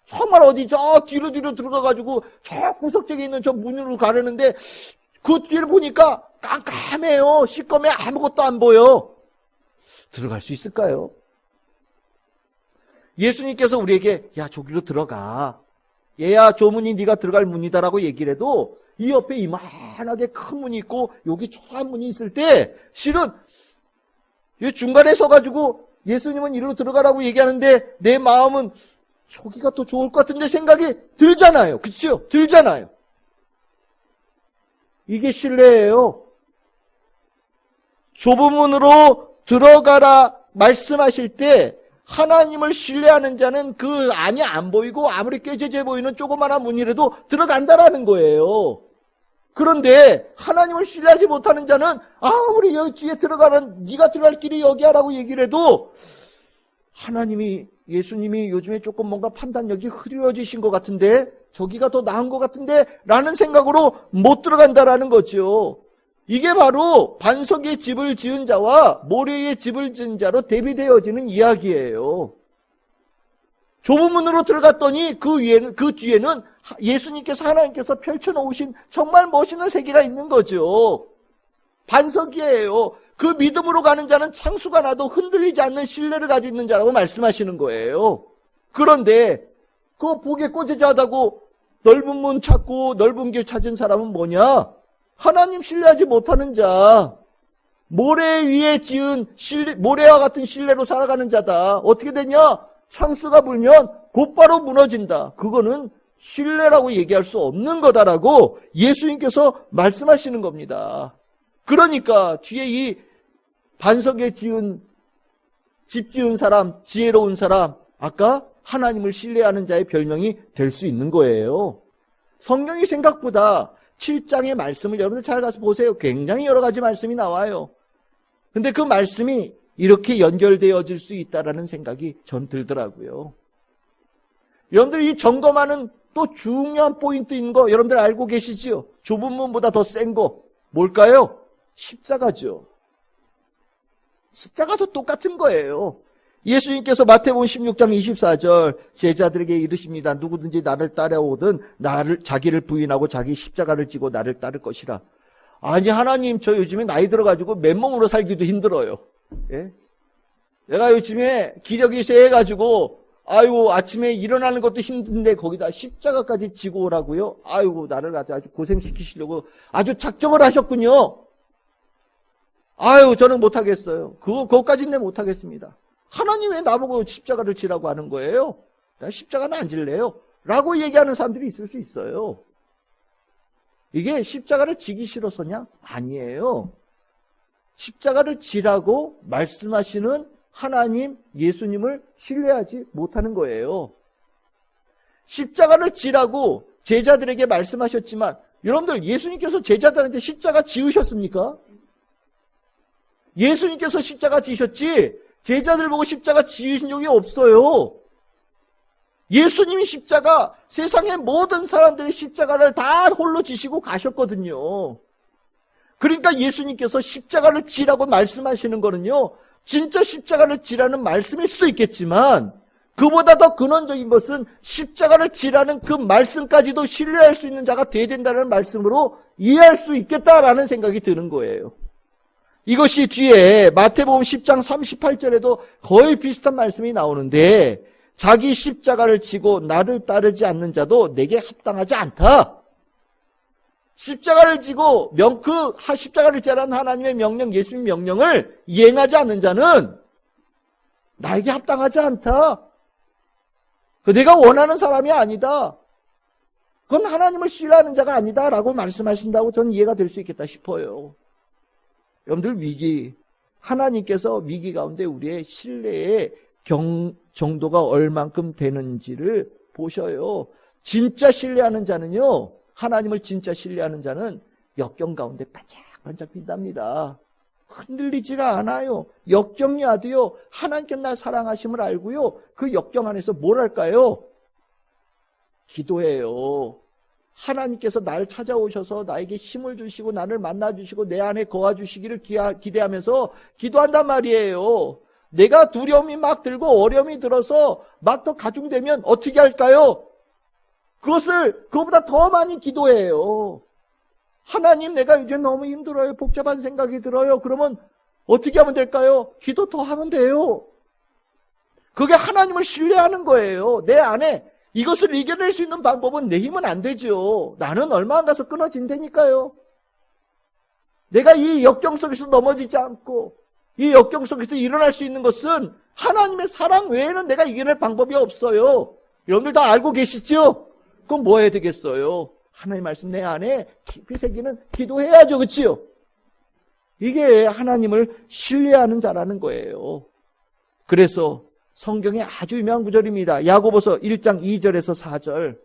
정말 어디 저 뒤로 들어가가지고 저 구석쪽에 있는 저 문으로 가려는데 그 뒤를 보니까 깜깜해요. 시꺼매 아무것도 안 보여. 들어갈 수 있을까요? 예수님께서 우리에게 야 저기로 들어가. 얘야 저 문이 네가 들어갈 문이다라고 얘기를 해도 이 옆에 이만하게 큰 문이 있고 여기 초라한 문이 있을 때 실은 이 중간에 서가지고 예수님은 이리로 들어가라고 얘기하는데 내 마음은 저기가 더 좋을 것 같은데 생각이 들잖아요. 그렇죠? 들잖아요. 이게 신뢰예요. 좁은 문으로 들어가라 말씀하실 때 하나님을 신뢰하는 자는 그 안이 안 보이고 아무리 꾀재재 보이는 조그마한 문이라도 들어간다라는 거예요. 그런데 하나님을 신뢰하지 못하는 자는 아무리 여기 뒤에 들어가는 네가 들어갈 길이 여기야라고 얘기를 해도 하나님이 예수님이 요즘에 조금 뭔가 판단력이 흐려지신 것 같은데 저기가 더 나은 것 같은데 라는 생각으로 못 들어간다라는 거죠. 이게 바로 반석의 집을 지은 자와 모래의 집을 지은 자로 대비되어지는 이야기예요. 좁은 문으로 들어갔더니 그 뒤에는 예수님께서 하나님께서 펼쳐놓으신 정말 멋있는 세계가 있는 거죠. 반석이에요. 그 믿음으로 가는 자는 창수가 나도 흔들리지 않는 신뢰를 가지고 있는 자라고 말씀하시는 거예요. 그런데 그 복에 꼬재자하다고 넓은 문 찾고 넓은 길 찾은 사람은 뭐냐? 하나님 신뢰하지 못하는 자, 모래 위에 지은 모래와 같은 신뢰로 살아가는 자다. 어떻게 되냐? 창수가 불면 곧바로 무너진다. 그거는 신뢰라고 얘기할 수 없는 거다라고 예수님께서 말씀하시는 겁니다. 그러니까 뒤에 이 반석에 집 지은 사람, 지혜로운 사람, 아까 하나님을 신뢰하는 자의 별명이 될 수 있는 거예요. 성경이 생각보다 7장의 말씀을 여러분들 잘 가서 보세요. 굉장히 여러 가지 말씀이 나와요. 근데 그 말씀이 이렇게 연결되어질 수 있다라는 생각이 전 들더라고요. 여러분들 이 점검하는 또 중요한 포인트인 거 여러분들 알고 계시지요? 좁은 문보다 더 센 거 뭘까요? 십자가죠. 십자가도 똑같은 거예요. 예수님께서 마태복음 16장 24절 제자들에게 이르십니다. 누구든지 나를 따라오든 자기를 부인하고 자기 십자가를 지고 나를 따를 것이라. 아니 하나님 저 요즘에 나이 들어가지고 맨몸으로 살기도 힘들어요. 예? 내가 요즘에 기력이 세해가지고 아이고 아침에 일어나는 것도 힘든데 거기다 십자가까지 지고 오라고요? 아이고 나를 아주 고생시키시려고 아주 작정을 하셨군요. 아유 저는 못하겠어요. 그거까지는 내 못하겠습니다. 하나님 왜 나보고 십자가를 지라고 하는 거예요? 나 십자가는 안 질래요. 라고 얘기하는 사람들이 있을 수 있어요. 이게 십자가를 지기 싫어서냐? 아니에요. 십자가를 지라고 말씀하시는 하나님, 예수님을 신뢰하지 못하는 거예요. 십자가를 지라고 제자들에게 말씀하셨지만 여러분들 예수님께서 제자들한테 십자가 지으셨습니까? 예수님께서 십자가 지으셨지 제자들 보고 십자가 지으신 적이 없어요. 예수님이 십자가 세상의 모든 사람들이 십자가를 다 홀로 지시고 가셨거든요. 그러니까 예수님께서 십자가를 지라고 말씀하시는 거는요. 진짜 십자가를 지라는 말씀일 수도 있겠지만 그보다 더 근원적인 것은 십자가를 지라는 그 말씀까지도 신뢰할 수 있는 자가 돼야 된다는 말씀으로 이해할 수 있겠다라는 생각이 드는 거예요. 이것이 뒤에 마태복음 10장 38절에도 거의 비슷한 말씀이 나오는데 자기 십자가를 지고 나를 따르지 않는 자도 내게 합당하지 않다. 십자가를 지고 십자가를 지라는 하나님의 명령, 예수님 명령을 이행하지 않는 자는 나에게 합당하지 않다. 내가 원하는 사람이 아니다. 그건 하나님을 신뢰하는 자가 아니다라고 말씀하신다고 저는 이해가 될 수 있겠다 싶어요. 여러분들 하나님께서 위기 가운데 우리의 신뢰의 정도가 얼만큼 되는지를 보셔요. 진짜 신뢰하는 자는요, 하나님을 진짜 신뢰하는 자는 역경 가운데 반짝반짝 빛납니다. 흔들리지가 않아요. 역경이 와도요, 하나님께 날 사랑하심을 알고요, 그 역경 안에서 뭘 할까요? 기도해요. 하나님께서 나를 찾아오셔서 나에게 힘을 주시고 나를 만나주시고 내 안에 거하주시기를 기대하면서 기도한단 말이에요. 내가 두려움이 막 들고 어려움이 들어서 막 더 가중되면 어떻게 할까요? 그것보다 더 많이 기도해요. 하나님, 내가 이제 너무 힘들어요. 복잡한 생각이 들어요. 그러면 어떻게 하면 될까요? 기도 더 하면 돼요. 그게 하나님을 신뢰하는 거예요. 내 안에 이것을 이겨낼 수 있는 방법은 내 힘은 안 되죠. 나는 얼마 안 가서 끊어진다니까요. 내가 이 역경 속에서 넘어지지 않고 이 역경 속에서 일어날 수 있는 것은 하나님의 사랑 외에는 내가 이겨낼 방법이 없어요. 여러분들 다 알고 계시죠? 그럼 뭐 해야 되겠어요? 하나님의 말씀 내 안에 깊이 새기는 기도해야죠. 그치요? 이게 하나님을 신뢰하는 자라는 거예요. 그래서 성경에 아주 유명한 구절입니다. 야고보서 1장 2절에서 4절.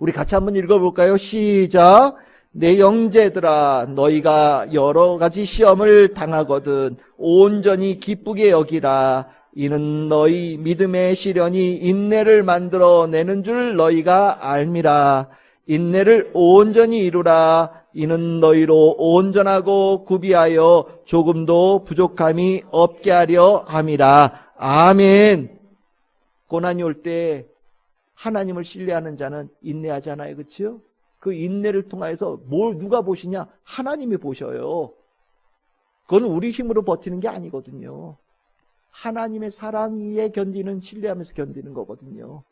우리 같이 한번 읽어볼까요? 시작. 내 형제들아, 너희가 여러 가지 시험을 당하거든 온전히 기쁘게 여기라. 이는 너희 믿음의 시련이 인내를 만들어내는 줄 너희가 알미라. 인내를 온전히 이루라. 이는 너희로 온전하고 구비하여 조금도 부족함이 없게 하려 함이라. 아멘. 고난이 올 때 하나님을 신뢰하는 자는 인내하잖아요. 그렇죠? 그 인내를 통해서 누가 보시냐? 하나님이 보셔요. 그건 우리 힘으로 버티는 게 아니거든요. 하나님의 사랑 위에 견디는, 신뢰하면서 견디는 거거든요.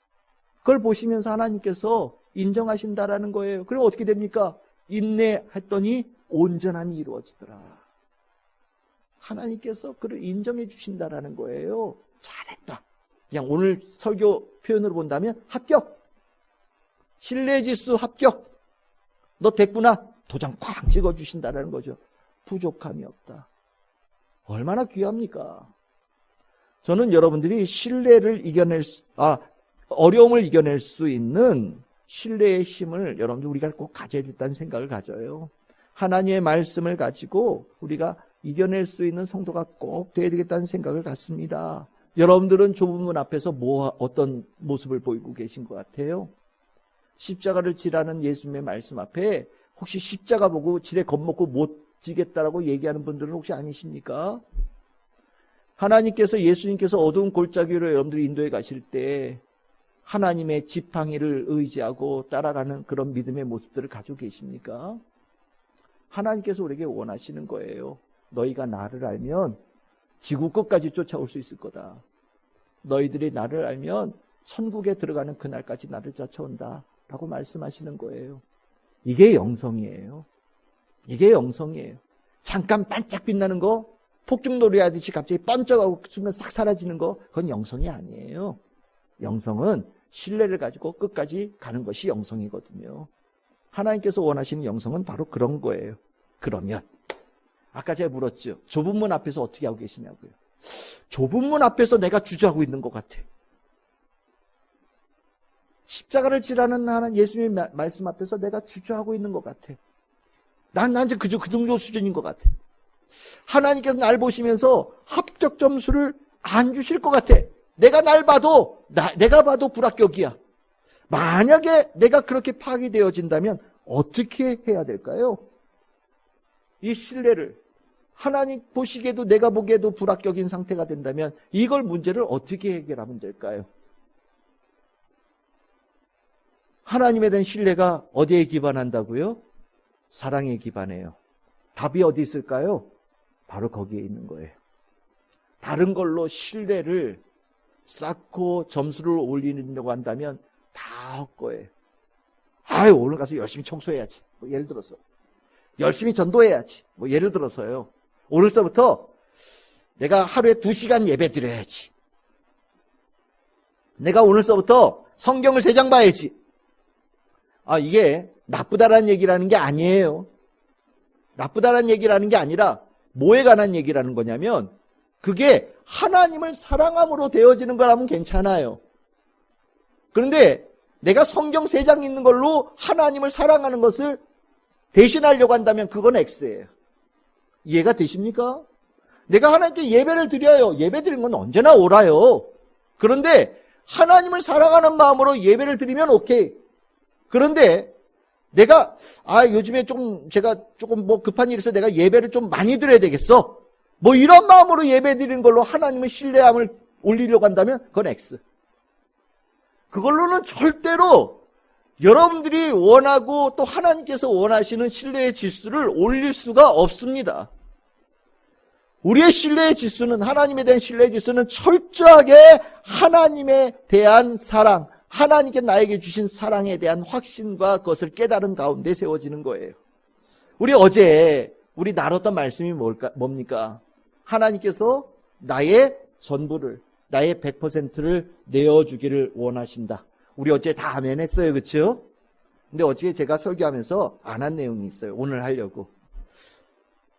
그걸 보시면서 하나님께서 인정하신다라는 거예요. 그럼 어떻게 됩니까? 인내했더니 온전함이 이루어지더라. 하나님께서 그를 인정해 주신다라는 거예요. 잘했다. 그냥 오늘 설교 표현으로 본다면 합격. 신뢰지수 합격. 너 됐구나. 도장 쾅 찍어주신다라는 거죠. 부족함이 없다. 얼마나 귀합니까? 저는 여러분들이 어려움을 이겨낼 수 있는 신뢰의 힘을 여러분들 우리가 꼭 가져야 된다는 생각을 가져요. 하나님의 말씀을 가지고 우리가 이겨낼 수 있는 성도가 꼭 돼야 되겠다는 생각을 갖습니다. 여러분들은 좁은 문 앞에서 어떤 모습을 보이고 계신 것 같아요? 십자가를 지라는 예수님의 말씀 앞에 혹시 십자가 보고 지레 겁먹고 못 지겠다라고 얘기하는 분들은 혹시 아니십니까? 하나님께서, 예수님께서 어두운 골짜기 위로 여러분들이 인도해 가실 때 하나님의 지팡이를 의지하고 따라가는 그런 믿음의 모습들을 가지고 계십니까? 하나님께서 우리에게 원하시는 거예요. 너희가 나를 알면 지구 끝까지 쫓아올 수 있을 거다. 너희들이 나를 알면 천국에 들어가는 그날까지 나를 쫓아온다 라고 말씀하시는 거예요. 이게 영성이에요. 이게 영성이에요. 잠깐 반짝 빛나는 거, 폭죽놀이 하듯이 갑자기 번쩍하고 순간 싹 사라지는 거, 그건 영성이 아니에요. 영성은 신뢰를 가지고 끝까지 가는 것이 영성이거든요. 하나님께서 원하시는 영성은 바로 그런 거예요. 그러면 아까 제가 물었죠. 좁은 문 앞에서 어떻게 하고 계시냐고요. 좁은 문 앞에서 내가 주저하고 있는 것 같아. 십자가를 지라는 하나님 예수님의 말씀 앞에서 내가 주저하고 있는 것 같아. 난 이제 그 정도 수준인 것 같아. 하나님께서 날 보시면서 합격 점수를 안 주실 것 같아. 내가 내가 봐도 불합격이야. 만약에 내가 그렇게 파괴되어진다면 어떻게 해야 될까요? 이 신뢰를 하나님 보시기에도 내가 보기에도 불합격인 상태가 된다면 이걸 문제를 어떻게 해결하면 될까요? 하나님에 대한 신뢰가 어디에 기반한다고요? 사랑에 기반해요. 답이 어디 있을까요? 바로 거기에 있는 거예요. 다른 걸로 신뢰를 쌓고 점수를 올리려고 한다면 다 헛거예요. 오늘 가서 열심히 청소해야지. 뭐 예를 들어서. 열심히 전도해야지. 뭐 예를 들어서요. 오늘서부터 내가 하루에 2시간 예배 드려야지. 내가 오늘서부터 성경을 3장 봐야지. 이게 나쁘다라는 얘기라는 게 아니에요. 나쁘다라는 얘기라는 게 아니라 뭐에 관한 얘기라는 거냐면 그게 하나님을 사랑함으로 되어지는 거라면 괜찮아요. 그런데 내가 성경 3장 있는 걸로 하나님을 사랑하는 것을 대신하려고 한다면 그건 X예요. 이해가 되십니까? 내가 하나님께 예배를 드려요. 예배 드리는 건 언제나 옳아요. 그런데 하나님을 사랑하는 마음으로 예배를 드리면 오케이. 그런데 내가 요즘에 제가 조금 급한 일이 있어서 내가 예배를 좀 많이 드려야 되겠어. 이런 마음으로 예배 드리는 걸로 하나님의 신뢰함을 올리려고 한다면 그건 X. 그걸로는 절대로 여러분들이 원하고 또 하나님께서 원하시는 신뢰의 지수를 올릴 수가 없습니다. 우리의 신뢰의 지수는, 하나님에 대한 신뢰의 지수는 철저하게 하나님에 대한 사랑, 하나님께 나에게 주신 사랑에 대한 확신과 그것을 깨달은 가운데 세워지는 거예요. 우리 어제 나눴던 말씀이 뭡니까? 하나님께서 나의 전부를, 나의 100%를 내어주기를 원하신다. 우리 어제 다 아멘 했어요. 그렇죠? 근데 어제 제가 설교하면서 안 한 내용이 있어요. 오늘 하려고.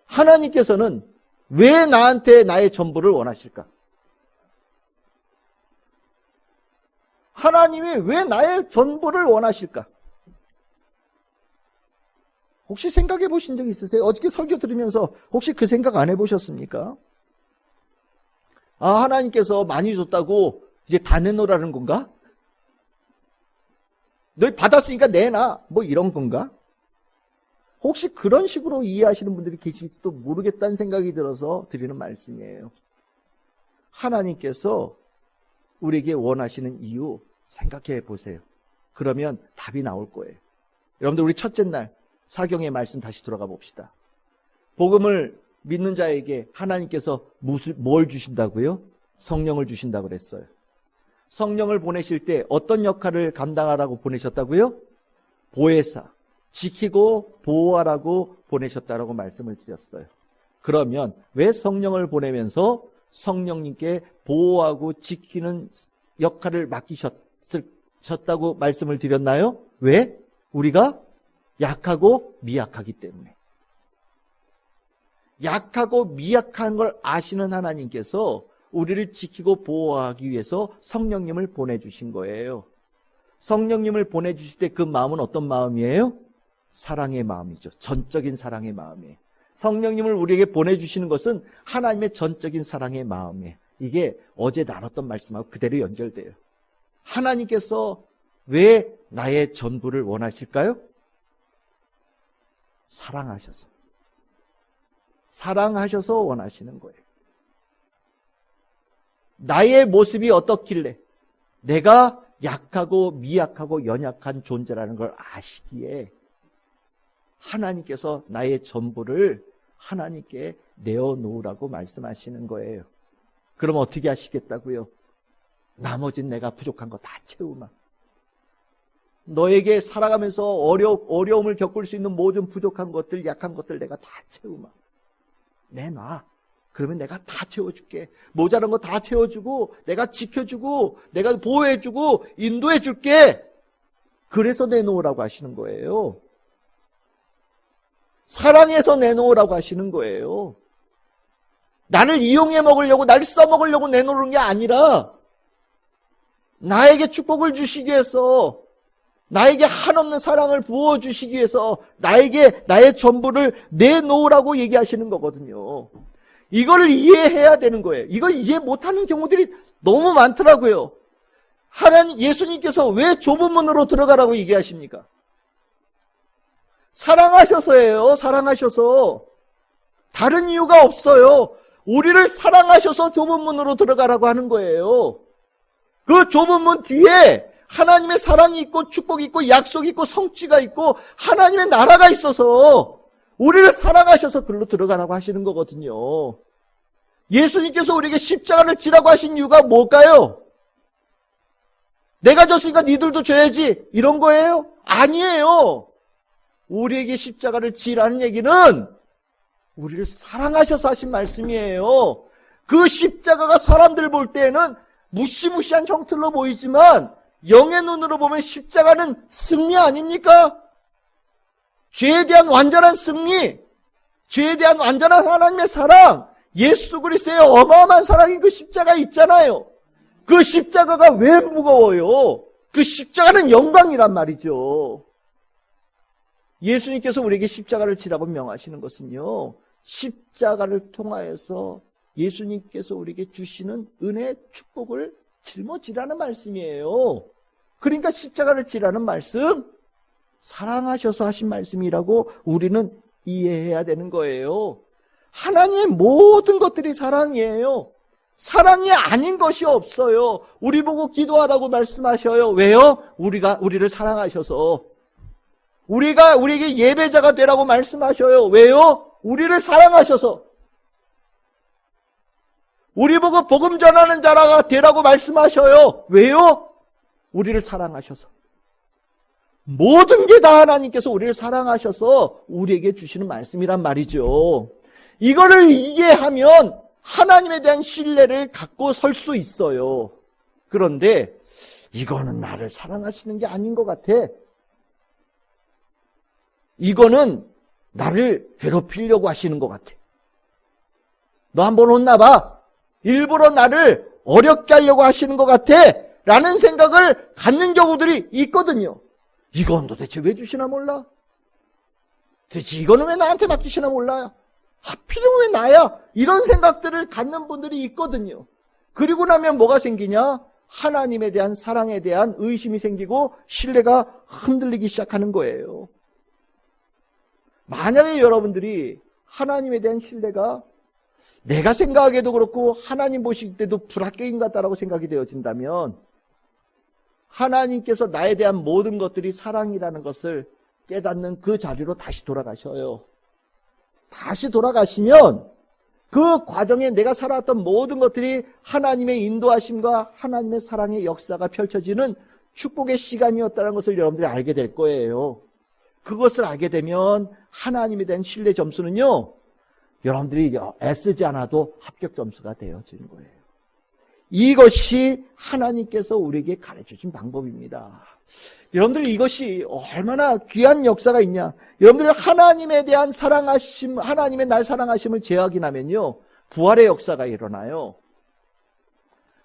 하나님께서는 왜 나한테 나의 전부를 원하실까? 하나님이 왜 나의 전부를 원하실까? 혹시 생각해 보신 적 있으세요? 어저께 설교 들으면서 혹시 그 생각 안 해보셨습니까? 하나님께서 많이 줬다고 이제 다 내놓으라는 건가? 너 받았으니까 내놔. 이런 건가? 혹시 그런 식으로 이해하시는 분들이 계실지도 모르겠다는 생각이 들어서 드리는 말씀이에요. 하나님께서 우리에게 원하시는 이유 생각해 보세요. 그러면 답이 나올 거예요. 여러분들 우리 첫째 날 사경의 말씀 다시 돌아가 봅시다. 복음을 믿는 자에게 하나님께서 뭘 주신다고요? 성령을 주신다고 그랬어요. 성령을 보내실 때 어떤 역할을 감당하라고 보내셨다고요? 보혜사, 지키고 보호하라고 보내셨다라고 말씀을 드렸어요. 그러면 왜 성령을 보내면서 성령님께 보호하고 지키는 역할을 맡기셨다고 말씀을 드렸나요? 왜? 우리가 약하고 미약하기 때문에. 약하고 미약한 걸 아시는 하나님께서 우리를 지키고 보호하기 위해서 성령님을 보내주신 거예요. 성령님을 보내주실 때 그 마음은 어떤 마음이에요? 사랑의 마음이죠. 전적인 사랑의 마음이에요. 성령님을 우리에게 보내주시는 것은 하나님의 전적인 사랑의 마음이에요. 이게 어제 나눴던 말씀하고 그대로 연결돼요. 하나님께서 왜 나의 전부를 원하실까요? 사랑하셔서 원하시는 거예요. 나의 모습이 어떻길래 내가 약하고 미약하고 연약한 존재라는 걸 아시기에 하나님께서 나의 전부를 하나님께 내어놓으라고 말씀하시는 거예요. 그럼 어떻게 하시겠다고요? 나머진 내가 부족한 거 다 채우마. 너에게 살아가면서 어려움을 겪을 수 있는 모든 부족한 것들, 약한 것들 내가 다 채우마. 내놔. 그러면 내가 다 채워줄게. 모자란 거 다 채워주고 내가 지켜주고 내가 보호해주고 인도해줄게. 그래서 내놓으라고 하시는 거예요. 사랑해서 내놓으라고 하시는 거예요. 나를 이용해 먹으려고, 나를 써먹으려고 내놓는 게 아니라 나에게 축복을 주시기 위해서, 나에게 한없는 사랑을 부어주시기 위해서 나에게 나의 전부를 내놓으라고 얘기하시는 거거든요. 이거를 이해해야 되는 거예요. 이걸 이해 못하는 경우들이 너무 많더라고요. 예수님께서 왜 좁은 문으로 들어가라고 얘기하십니까? 사랑하셔서예요. 사랑하셔서. 다른 이유가 없어요. 우리를 사랑하셔서 좁은 문으로 들어가라고 하는 거예요. 그 좁은 문 뒤에 하나님의 사랑이 있고 축복이 있고 약속이 있고 성취가 있고 하나님의 나라가 있어서 우리를 사랑하셔서 그걸로 들어가라고 하시는 거거든요. 예수님께서 우리에게 십자가를 지라고 하신 이유가 뭘까요? 내가 졌으니까 니들도 져야지 이런 거예요? 아니에요. 우리에게 십자가를 지라는 얘기는 우리를 사랑하셔서 하신 말씀이에요. 그 십자가가 사람들 볼 때에는 무시무시한 형틀로 보이지만 영의 눈으로 보면 십자가는 승리 아닙니까? 죄에 대한 완전한 승리, 죄에 대한 완전한 하나님의 사랑, 예수 그리스도의 어마어마한 사랑이 그 십자가에 있잖아요. 그 십자가가 왜 무거워요? 그 십자가는 영광이란 말이죠. 예수님께서 우리에게 십자가를 지라고 명하시는 것은요, 십자가를 통하여서 예수님께서 우리에게 주시는 은혜의 축복을 짊어지라는 말씀이에요. 그러니까 십자가를 지라는 말씀, 사랑하셔서 하신 말씀이라고 우리는 이해해야 되는 거예요. 하나님의 모든 것들이 사랑이에요. 사랑이 아닌 것이 없어요. 우리 보고 기도하라고 말씀하셔요. 왜요? 우리를 사랑하셔서. 우리에게 예배자가 되라고 말씀하셔요. 왜요? 우리를 사랑하셔서. 우리 보고 복음 전하는 자가 되라고 말씀하셔요. 왜요? 우리를 사랑하셔서. 모든 게 다 하나님께서 우리를 사랑하셔서 우리에게 주시는 말씀이란 말이죠. 이거를 이해하면 하나님에 대한 신뢰를 갖고 설 수 있어요. 그런데 이거는 나를 사랑하시는 게 아닌 것 같아. 이거는 나를 괴롭히려고 하시는 것 같아. 너 한번 혼나봐. 일부러 나를 어렵게 하려고 하시는 것 같아. 라는 생각을 갖는 경우들이 있거든요. 이건 도대체 왜 주시나 몰라? 도대체 이거는 왜 나한테 맡기시나 몰라요? 하필이면 왜 나야? 이런 생각들을 갖는 분들이 있거든요. 그리고 나면 뭐가 생기냐? 하나님에 대한 사랑에 대한 의심이 생기고 신뢰가 흔들리기 시작하는 거예요. 만약에 여러분들이 하나님에 대한 신뢰가 내가 생각하기에도 그렇고 하나님 보실 때도 불합격인 것 같다라고 생각이 되어진다면 하나님께서 나에 대한 모든 것들이 사랑이라는 것을 깨닫는 그 자리로 다시 돌아가셔요. 다시 돌아가시면 그 과정에 내가 살아왔던 모든 것들이 하나님의 인도하심과 하나님의 사랑의 역사가 펼쳐지는 축복의 시간이었다는 것을 여러분들이 알게 될 거예요. 그것을 알게 되면 하나님에 대한 신뢰 점수는요, 여러분들이 애쓰지 않아도 합격 점수가 되어지는 거예요. 이것이 하나님께서 우리에게 가르쳐준 방법입니다. 여러분들 이것이 얼마나 귀한 역사가 있냐. 여러분들 하나님에 대한 사랑하심, 하나님의 날 사랑하심을 재확인하면요, 부활의 역사가 일어나요.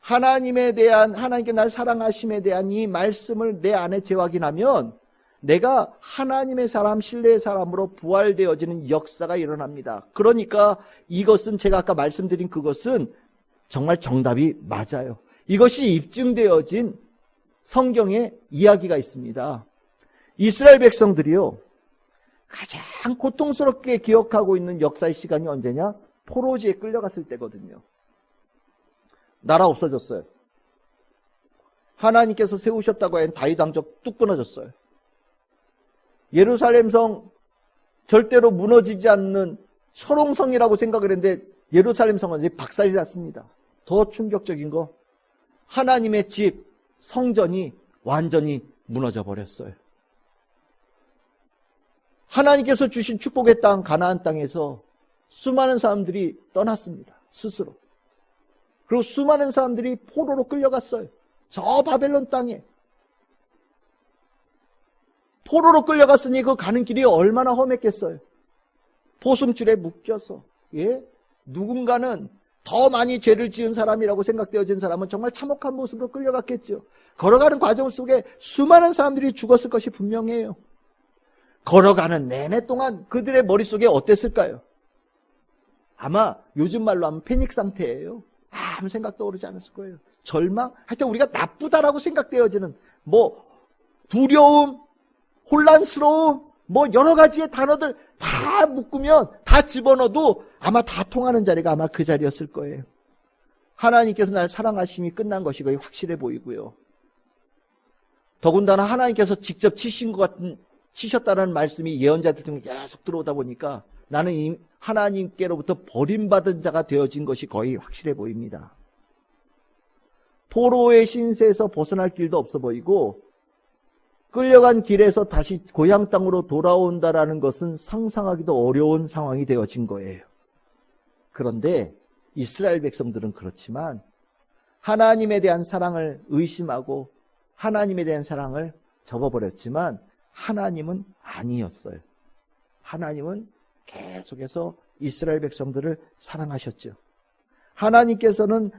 하나님께 날 사랑하심에 대한 이 말씀을 내 안에 재확인하면 내가 하나님의 사람, 신뢰의 사람으로 부활되어지는 역사가 일어납니다. 그러니까 이것은 제가 아까 말씀드린 그것은 정말 정답이 맞아요. 이것이 입증되어진 성경의 이야기가 있습니다. 이스라엘 백성들이요, 가장 고통스럽게 기억하고 있는 역사의 시간이 언제냐? 포로지에 끌려갔을 때거든요. 나라 없어졌어요. 하나님께서 세우셨다고 한 다윗 왕조 뚝 끊어졌어요. 예루살렘 성 절대로 무너지지 않는 철옹성이라고 생각을 했는데 예루살렘 성은 이제 박살이 났습니다. 더 충격적인 거, 하나님의 집, 성전이 완전히 무너져 버렸어요. 하나님께서 주신 축복의 땅, 가나안 땅에서 수많은 사람들이 떠났습니다. 스스로. 그리고 수많은 사람들이 포로로 끌려갔어요. 저 바벨론 땅에. 포로로 끌려갔으니 그 가는 길이 얼마나 험했겠어요. 포승줄에 묶여서. 예? 누군가는 더 많이 죄를 지은 사람이라고 생각되어진 사람은 정말 참혹한 모습으로 끌려갔겠죠. 걸어가는 과정 속에 수많은 사람들이 죽었을 것이 분명해요. 걸어가는 내내 동안 그들의 머릿속에 어땠을까요? 아마 요즘 말로 하면 패닉 상태예요. 아무 생각도 오르지 않았을 거예요. 절망? 하여튼 우리가 나쁘다라고 생각되어지는 두려움, 혼란스러움, 여러 가지의 단어들 다 묶으면, 다 집어넣어도 아마 다 통하는 자리가 아마 그 자리였을 거예요. 하나님께서 날 사랑하심이 끝난 것이 거의 확실해 보이고요. 더군다나 하나님께서 직접 치셨다는 말씀이 예언자들 중에 계속 들어오다 보니까 나는 하나님께로부터 버림받은 자가 되어진 것이 거의 확실해 보입니다. 포로의 신세에서 벗어날 길도 없어 보이고 끌려간 길에서 다시 고향 땅으로 돌아온다라는 것은 상상하기도 어려운 상황이 되어진 거예요. 그런데 이스라엘 백성들은 그렇지만 하나님에 대한 사랑을 의심하고 하나님에 대한 사랑을 접어버렸지만 하나님은 아니었어요. 하나님은 계속해서 이스라엘 백성들을 사랑하셨죠. 하나님께서는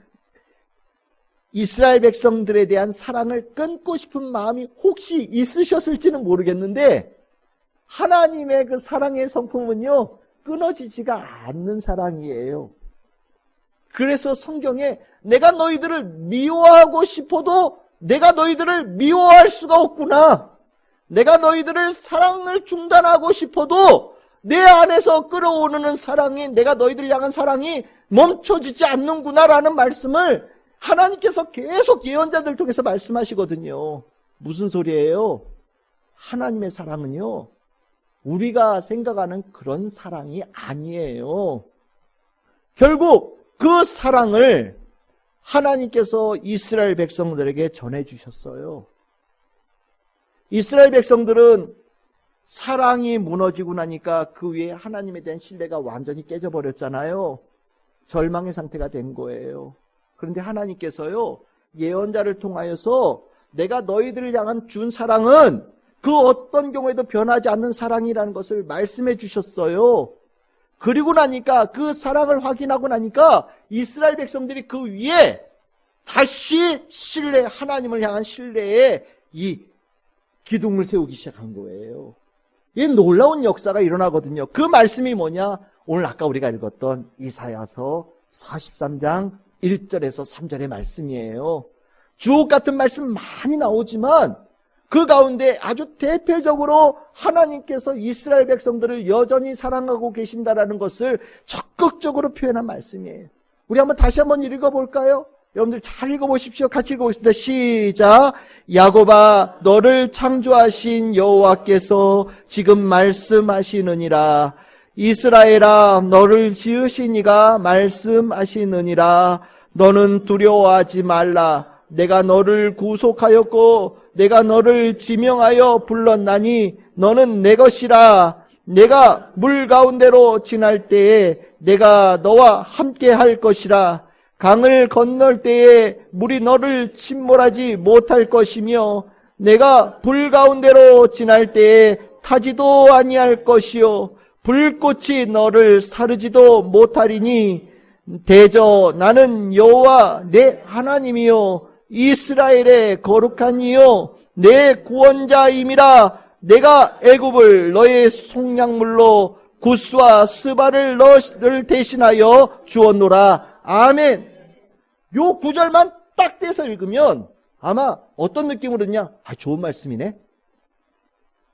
이스라엘 백성들에 대한 사랑을 끊고 싶은 마음이 혹시 있으셨을지는 모르겠는데 하나님의 그 사랑의 성품은요, 끊어지지가 않는 사랑이에요. 그래서 성경에 내가 너희들을 미워하고 싶어도 내가 너희들을 미워할 수가 없구나. 내가 너희들을 사랑을 중단하고 싶어도 내 안에서 끌어오르는 사랑이, 내가 너희들을 향한 사랑이 멈춰지지 않는구나라는 말씀을 하나님께서 계속 예언자들 통해서 말씀하시거든요. 무슨 소리예요? 하나님의 사랑은요, 우리가 생각하는 그런 사랑이 아니에요. 결국 그 사랑을 하나님께서 이스라엘 백성들에게 전해주셨어요. 이스라엘 백성들은 사랑이 무너지고 나니까 그 위에 하나님에 대한 신뢰가 완전히 깨져버렸잖아요. 절망의 상태가 된 거예요. 그런데 하나님께서요, 예언자를 통하여서 내가 너희들을 향한 준 사랑은 그 어떤 경우에도 변하지 않는 사랑이라는 것을 말씀해 주셨어요. 그리고 나니까, 그 사랑을 확인하고 나니까 이스라엘 백성들이 그 위에 다시 신뢰, 하나님을 향한 신뢰에 이 기둥을 세우기 시작한 거예요. 이 놀라운 역사가 일어나거든요. 그 말씀이 뭐냐? 오늘 아까 우리가 읽었던 이사야서 43장 1절에서 3절의 말씀이에요. 주옥 같은 말씀 많이 나오지만 그 가운데 아주 대표적으로 하나님께서 이스라엘 백성들을 여전히 사랑하고 계신다라는 것을 적극적으로 표현한 말씀이에요. 우리 다시 한번 읽어볼까요? 여러분들 잘 읽어보십시오. 같이 읽어보겠습니다. 시작. 야곱아, 너를 창조하신 여호와께서 지금 말씀하시느니라. 이스라엘아, 너를 지으신 이가 말씀하시느니라. 너는 두려워하지 말라. 내가 너를 구속하였고 내가 너를 지명하여 불렀나니 너는 내 것이라. 내가 물 가운데로 지날 때에 내가 너와 함께 할 것이라. 강을 건널 때에 물이 너를 침몰하지 못할 것이며 내가 불 가운데로 지날 때에 타지도 아니할 것이요 불꽃이 너를 사르지도 못하리니 대저 나는 여호와 내 하나님이요 이스라엘의 거룩한 이요 내 구원자임이라. 내가 애굽을 너의 속량물로 구스와 스바를 너를 대신하여 주었노라. 아멘. 요 구절만 딱 떼서 읽으면 아마 어떤 느낌으로 듣냐? 좋은 말씀이네.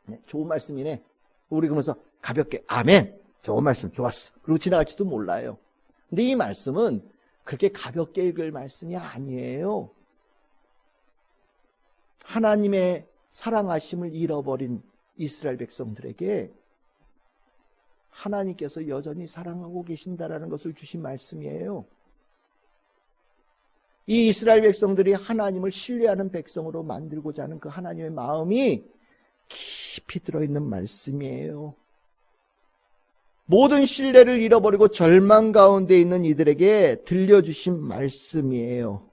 네, 좋은 말씀이네. 우리 그러면서 가볍게 아멘. 좋은 말씀 좋았어. 그리고 지나갈지도 몰라요. 근데 이 말씀은 그렇게 가볍게 읽을 말씀이 아니에요. 하나님의 사랑하심을 잃어버린 이스라엘 백성들에게 하나님께서 여전히 사랑하고 계신다라는 것을 주신 말씀이에요. 이 이스라엘 백성들이 하나님을 신뢰하는 백성으로 만들고자 하는 그 하나님의 마음이 깊이 들어있는 말씀이에요. 모든 신뢰를 잃어버리고 절망 가운데 있는 이들에게 들려주신 말씀이에요.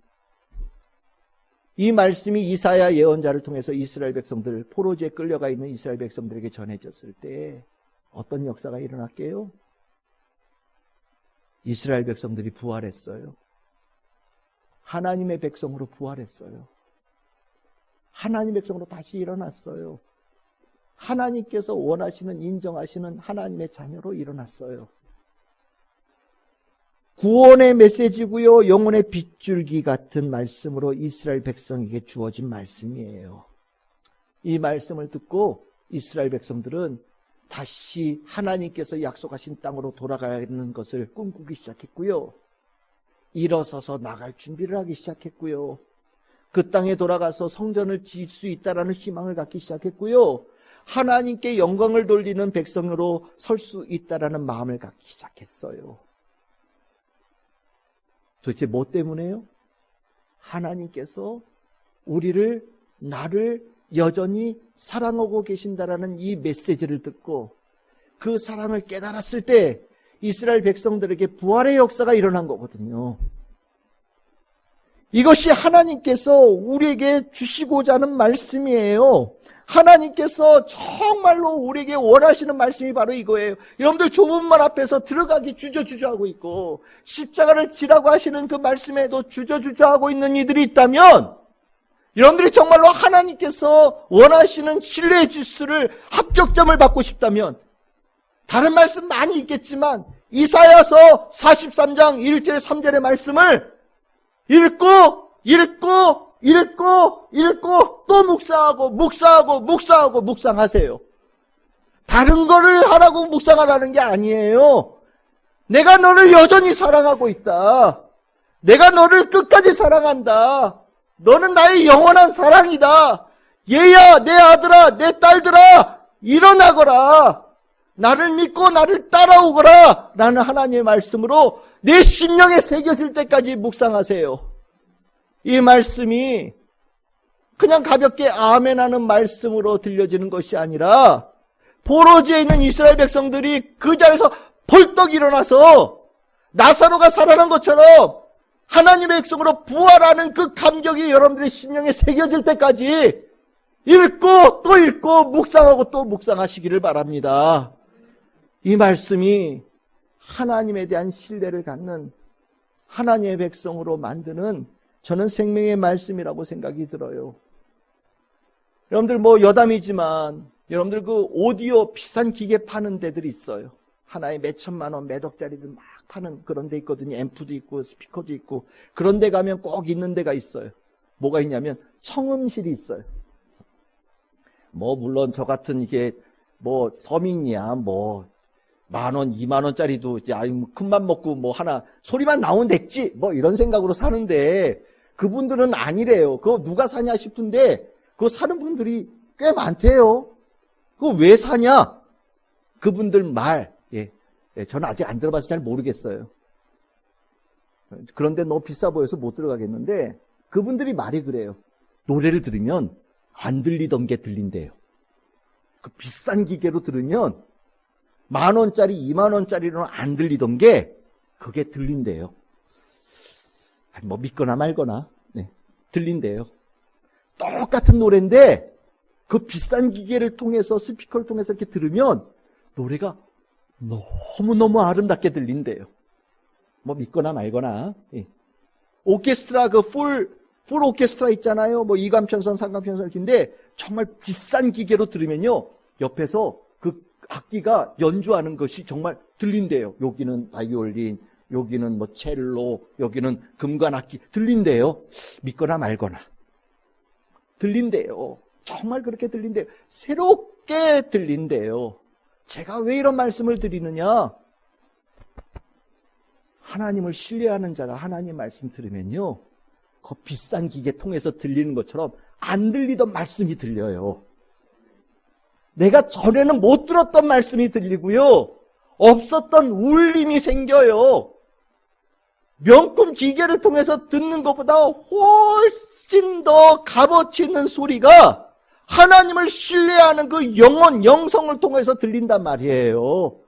이 말씀이 이사야 예언자를 통해서 이스라엘 백성들, 포로지에 끌려가 있는 이스라엘 백성들에게 전해졌을 때 어떤 역사가 일어났게요? 이스라엘 백성들이 부활했어요. 하나님의 백성으로 부활했어요. 하나님의 백성으로 다시 일어났어요. 하나님께서 원하시는, 인정하시는 하나님의 자녀로 일어났어요. 구원의 메시지고요, 영혼의 빗줄기 같은 말씀으로 이스라엘 백성에게 주어진 말씀이에요. 이 말씀을 듣고 이스라엘 백성들은 다시 하나님께서 약속하신 땅으로 돌아가는 것을 꿈꾸기 시작했고요. 일어서서 나갈 준비를 하기 시작했고요. 그 땅에 돌아가서 성전을 지을 수 있다라는 희망을 갖기 시작했고요. 하나님께 영광을 돌리는 백성으로 설 수 있다라는 마음을 갖기 시작했어요. 도대체 뭐 때문에요? 하나님께서 우리를, 나를 여전히 사랑하고 계신다라는 이 메시지를 듣고 그 사랑을 깨달았을 때 이스라엘 백성들에게 부활의 역사가 일어난 거거든요. 이것이 하나님께서 우리에게 주시고자 하는 말씀이에요. 하나님께서 정말로 우리에게 원하시는 말씀이 바로 이거예요. 여러분들 좁은 문 앞에서 들어가기 주저주저하고 있고 십자가를 지라고 하시는 그 말씀에도 주저주저하고 있는 이들이 있다면 여러분들이 정말로 하나님께서 원하시는 신뢰의 지수를 합격점을 받고 싶다면 다른 말씀 많이 있겠지만 이사야서 43장 1절에 3절의 말씀을 읽고 또 묵상하세요. 다른 거를 하라고 묵상하라는 게 아니에요. 내가 너를 여전히 사랑하고 있다. 내가 너를 끝까지 사랑한다. 너는 나의 영원한 사랑이다. 얘야, 내 아들아, 내 딸들아, 일어나거라. 나를 믿고 나를 따라오거라. 라는 하나님의 말씀으로 내 심령에 새겨질 때까지 묵상하세요. 이 말씀이 그냥 가볍게 아멘하는 말씀으로 들려지는 것이 아니라 포로지에 있는 이스라엘 백성들이 그 자리에서 벌떡 일어나서 나사로가 살아난 것처럼 하나님의 백성으로 부활하는 그 감격이 여러분들의 심령에 새겨질 때까지 읽고 또 읽고 묵상하고 또 묵상하시기를 바랍니다. 이 말씀이 하나님에 대한 신뢰를 갖는 하나님의 백성으로 만드는 저는 생명의 말씀이라고 생각이 들어요. 여러분들 뭐 여담이지만 여러분들 그 오디오 비싼 기계 파는 데들이 있어요. 하나에 몇 천만 원, 몇 억짜리들 막 파는 그런 데 있거든요. 앰프도 있고 스피커도 있고. 그런 데 가면 꼭 있는 데가 있어요. 뭐가 있냐면 청음실이 있어요. 뭐 물론 저 같은 이게 뭐 서민이야 뭐 10,000원, 20,000원짜리도 야 큰맘 먹고 뭐 하나 소리만 나오면 됐지 뭐 이런 생각으로 사는데 그분들은 아니래요. 그거 누가 사냐 싶은데 그거 사는 분들이 꽤 많대요. 그거 왜 사냐? 그분들 말, 저는 아직 안 들어봐서 잘 모르겠어요. 그런데 너무 비싸 보여서 못 들어가겠는데 그분들이 말이 그래요. 노래를 들으면 안 들리던 게 들린대요. 그 비싼 기계로 들으면 10,000원짜리, 20,000원짜리로는 안 들리던 게 그게 들린대요. 뭐 믿거나 말거나 들린대요. 똑같은 노래인데 그 비싼 기계를 통해서 스피커를 통해서 이렇게 들으면 노래가 너무너무 아름답게 들린대요. 뭐 믿거나 말거나. 오케스트라 그 풀 오케스트라 있잖아요. 뭐 2관편성, 3관편성 이렇게인데 정말 비싼 기계로 들으면요. 옆에서 그 악기가 연주하는 것이 정말 들린대요. 여기는 바이올린, 여기는 뭐 첼로, 여기는 금관악기 들린대요. 믿거나 말거나. 들린대요. 정말 그렇게 들린대요. 새롭게 들린대요. 제가 왜 이런 말씀을 드리느냐? 하나님을 신뢰하는 자가 하나님 말씀 들으면요. 그 비싼 기계 통해서 들리는 것처럼 안 들리던 말씀이 들려요. 내가 전에는 못 들었던 말씀이 들리고요. 없었던 울림이 생겨요. 명품 기계를 통해서 듣는 것보다 훨씬 더 값어치 있는 소리가 하나님을 신뢰하는 그 영성을 통해서 들린단 말이에요.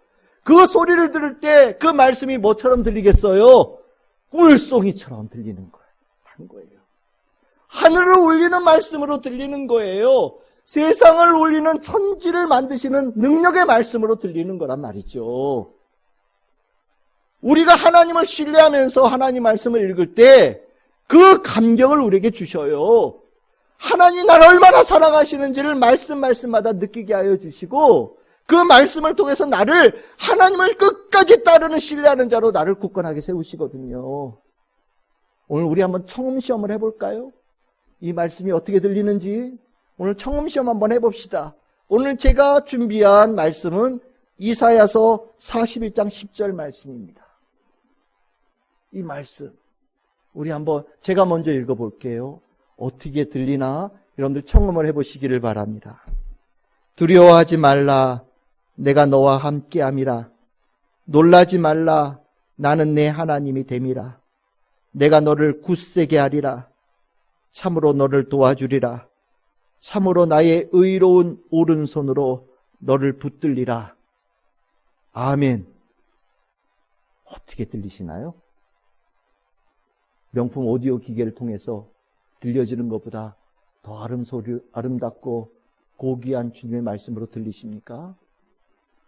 그 소리를 들을 때 그 말씀이 뭐처럼 들리겠어요? 꿀송이처럼 들리는 거예요. 한 거예요. 하늘을 울리는 말씀으로 들리는 거예요. 세상을 울리는 천지를 만드시는 능력의 말씀으로 들리는 거란 말이죠. 우리가 하나님을 신뢰하면서 하나님 말씀을 읽을 때 그 감격을 우리에게 주셔요. 하나님이 나를 얼마나 사랑하시는지를 말씀마다 느끼게 하여 주시고 그 말씀을 통해서 나를 하나님을 끝까지 따르는 신뢰하는 자로 나를 굳건하게 세우시거든요. 오늘 우리 한번 청음시험을 해볼까요? 이 말씀이 어떻게 들리는지 오늘 청음시험 한번 해봅시다. 오늘 제가 준비한 말씀은 이사야서 41장 10절 말씀입니다. 이 말씀 우리 한번 제가 먼저 읽어볼게요. 어떻게 들리나 여러분들 청음을 해보시기를 바랍니다. 두려워하지 말라. 내가 너와 함께함이라. 놀라지 말라. 나는 내 하나님이 됨이라. 내가 너를 굳세게 하리라. 참으로 너를 도와주리라. 참으로 나의 의로운 오른손으로 너를 붙들리라. 아멘. 어떻게 들리시나요? 명품 오디오 기계를 통해서 들려지는 것보다 더 아름답고 고귀한 주님의 말씀으로 들리십니까?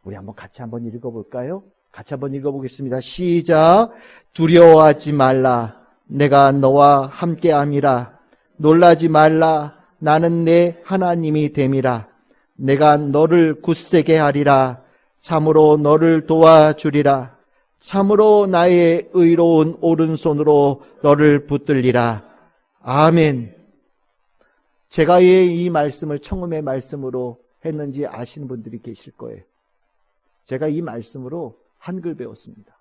우리 같이 한번 읽어볼까요? 같이 한번 읽어보겠습니다. 시작. 두려워하지 말라. 내가 너와 함께함이라. 놀라지 말라. 나는 내 하나님이 됨이라. 내가 너를 굳세게 하리라. 참으로 너를 도와주리라. 참으로 나의 의로운 오른손으로 너를 붙들리라. 아멘. 제가 왜 이 말씀을 청음의 말씀으로 했는지 아시는 분들이 계실 거예요. 제가 이 말씀으로 한글 배웠습니다.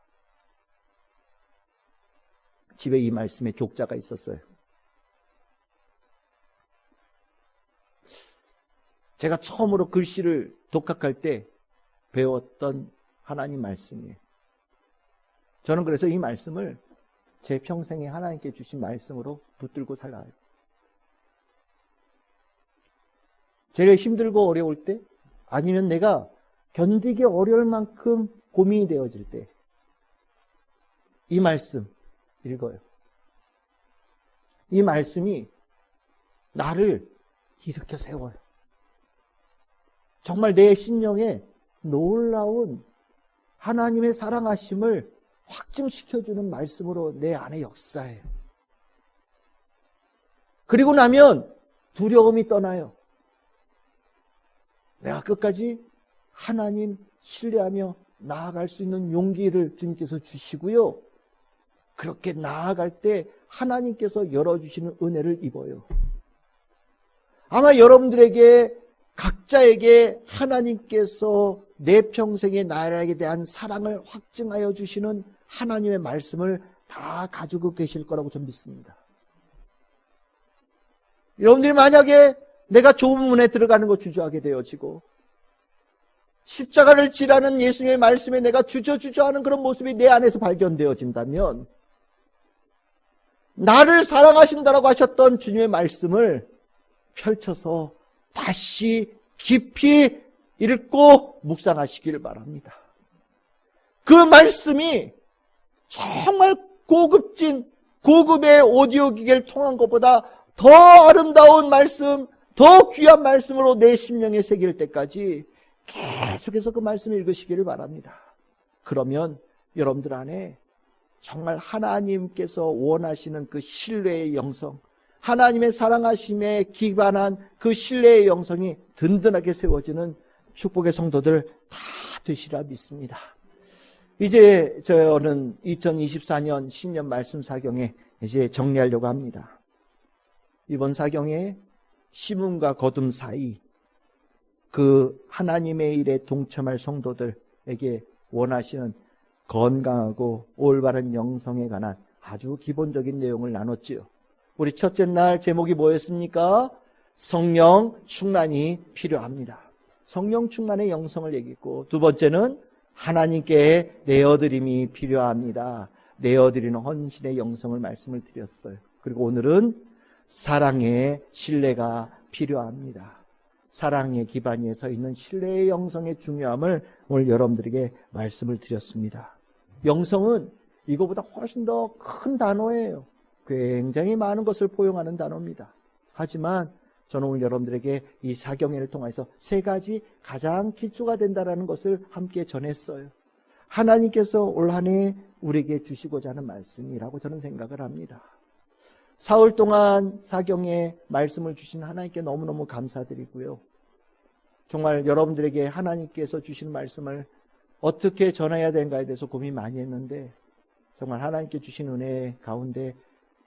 집에 이 말씀에 족자가 있었어요. 제가 처음으로 글씨를 독학할 때 배웠던 하나님 말씀이에요. 저는 그래서 이 말씀을 제 평생에 하나님께 주신 말씀으로 붙들고 살아요. 제일 힘들고 어려울 때, 아니면 내가 견디기 어려울 만큼 고민이 되어질 때, 이 말씀 읽어요. 이 말씀이 나를 일으켜 세워요. 정말 내 심령에 놀라운 하나님의 사랑하심을 확증시켜주는 말씀으로 내 안에 역사해요. 그리고 나면 두려움이 떠나요. 내가 끝까지 하나님 신뢰하며 나아갈 수 있는 용기를 주님께서 주시고요. 그렇게 나아갈 때 하나님께서 열어주시는 은혜를 입어요. 아마 여러분들에게 각자에게 하나님께서 내 평생의 나에게 대한 사랑을 확증하여 주시는 하나님의 말씀을 다 가지고 계실 거라고 저는 믿습니다. 여러분들이 만약에 내가 좁은 문에 들어가는 거 주저하게 되어지고 십자가를 지라는 예수님의 말씀에 내가 주저하는 그런 모습이 내 안에서 발견되어진다면 나를 사랑하신다라고 하셨던 주님의 말씀을 펼쳐서 다시 깊이 읽고 묵상하시길 바랍니다. 그 말씀이 정말 고급의 오디오 기계를 통한 것보다 더 아름다운 말씀, 더 귀한 말씀으로 내 심령에 새길 때까지 계속해서 그 말씀을 읽으시기를 바랍니다. 그러면 여러분들 안에 정말 하나님께서 원하시는 그 신뢰의 영성, 하나님의 사랑하심에 기반한 그 신뢰의 영성이 든든하게 세워지는 축복의 성도들 다 되시라 믿습니다. 이제 저는 2024년 신년 말씀 사경에 이제 정리하려고 합니다. 이번 사경에 심음과 거둠 사이 그 하나님의 일에 동참할 성도들에게 원하시는 건강하고 올바른 영성에 관한 아주 기본적인 내용을 나눴지요. 우리 첫째 날 제목이 뭐였습니까? 성령 충만이 필요합니다. 성령 충만의 영성을 얘기했고, 두 번째는 하나님께 내어드림이 필요합니다. 내어드리는 헌신의 영성을 말씀을 드렸어요. 그리고 오늘은 사랑의 신뢰가 필요합니다. 사랑의 기반에 서 있는 신뢰의 영성의 중요함을 오늘 여러분들에게 말씀을 드렸습니다. 영성은 이거보다 훨씬 더 큰 단어예요. 굉장히 많은 것을 포용하는 단어입니다. 하지만 저는 오늘 여러분들에게 이 사경회를 통해서 세 가지 가장 기초가 된다는 것을 함께 전했어요. 하나님께서 올 한 해 우리에게 주시고자 하는 말씀이라고 저는 생각을 합니다. 사흘 동안 사경에 말씀을 주신 하나님께 너무너무 감사드리고요. 정말 여러분들에게 하나님께서 주신 말씀을 어떻게 전해야 되는가에 대해서 고민 많이 했는데 정말 하나님께 주신 은혜 가운데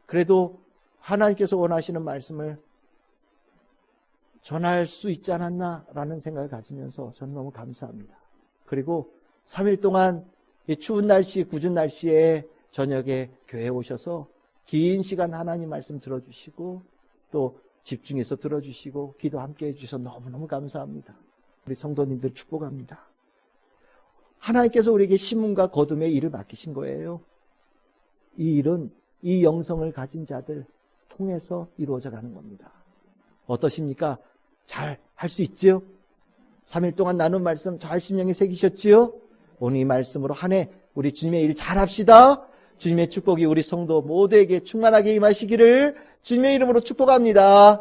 그래도 하나님께서 원하시는 말씀을 전할 수 있지 않았나라는 생각을 가지면서 저는 너무 감사합니다. 그리고 3일 동안 이 추운 날씨, 궂은 날씨에 저녁에 교회에 오셔서 긴 시간 하나님 말씀 들어주시고 또 집중해서 들어주시고 기도 함께 해주셔서 너무너무 감사합니다. 우리 성도님들 축복합니다. 하나님께서 우리에게 심음과 거둠의 일을 맡기신 거예요. 이 일은 이 영성을 가진 자들 통해서 이루어져 가는 겁니다. 어떠십니까? 잘 할 수 있지요? 3일 동안 나눈 말씀 잘 심령에 새기셨지요? 오늘 이 말씀으로 한 해 우리 주님의 일 잘합시다. 주님의 축복이 우리 성도 모두에게 충만하게 임하시기를 주님의 이름으로 축복합니다.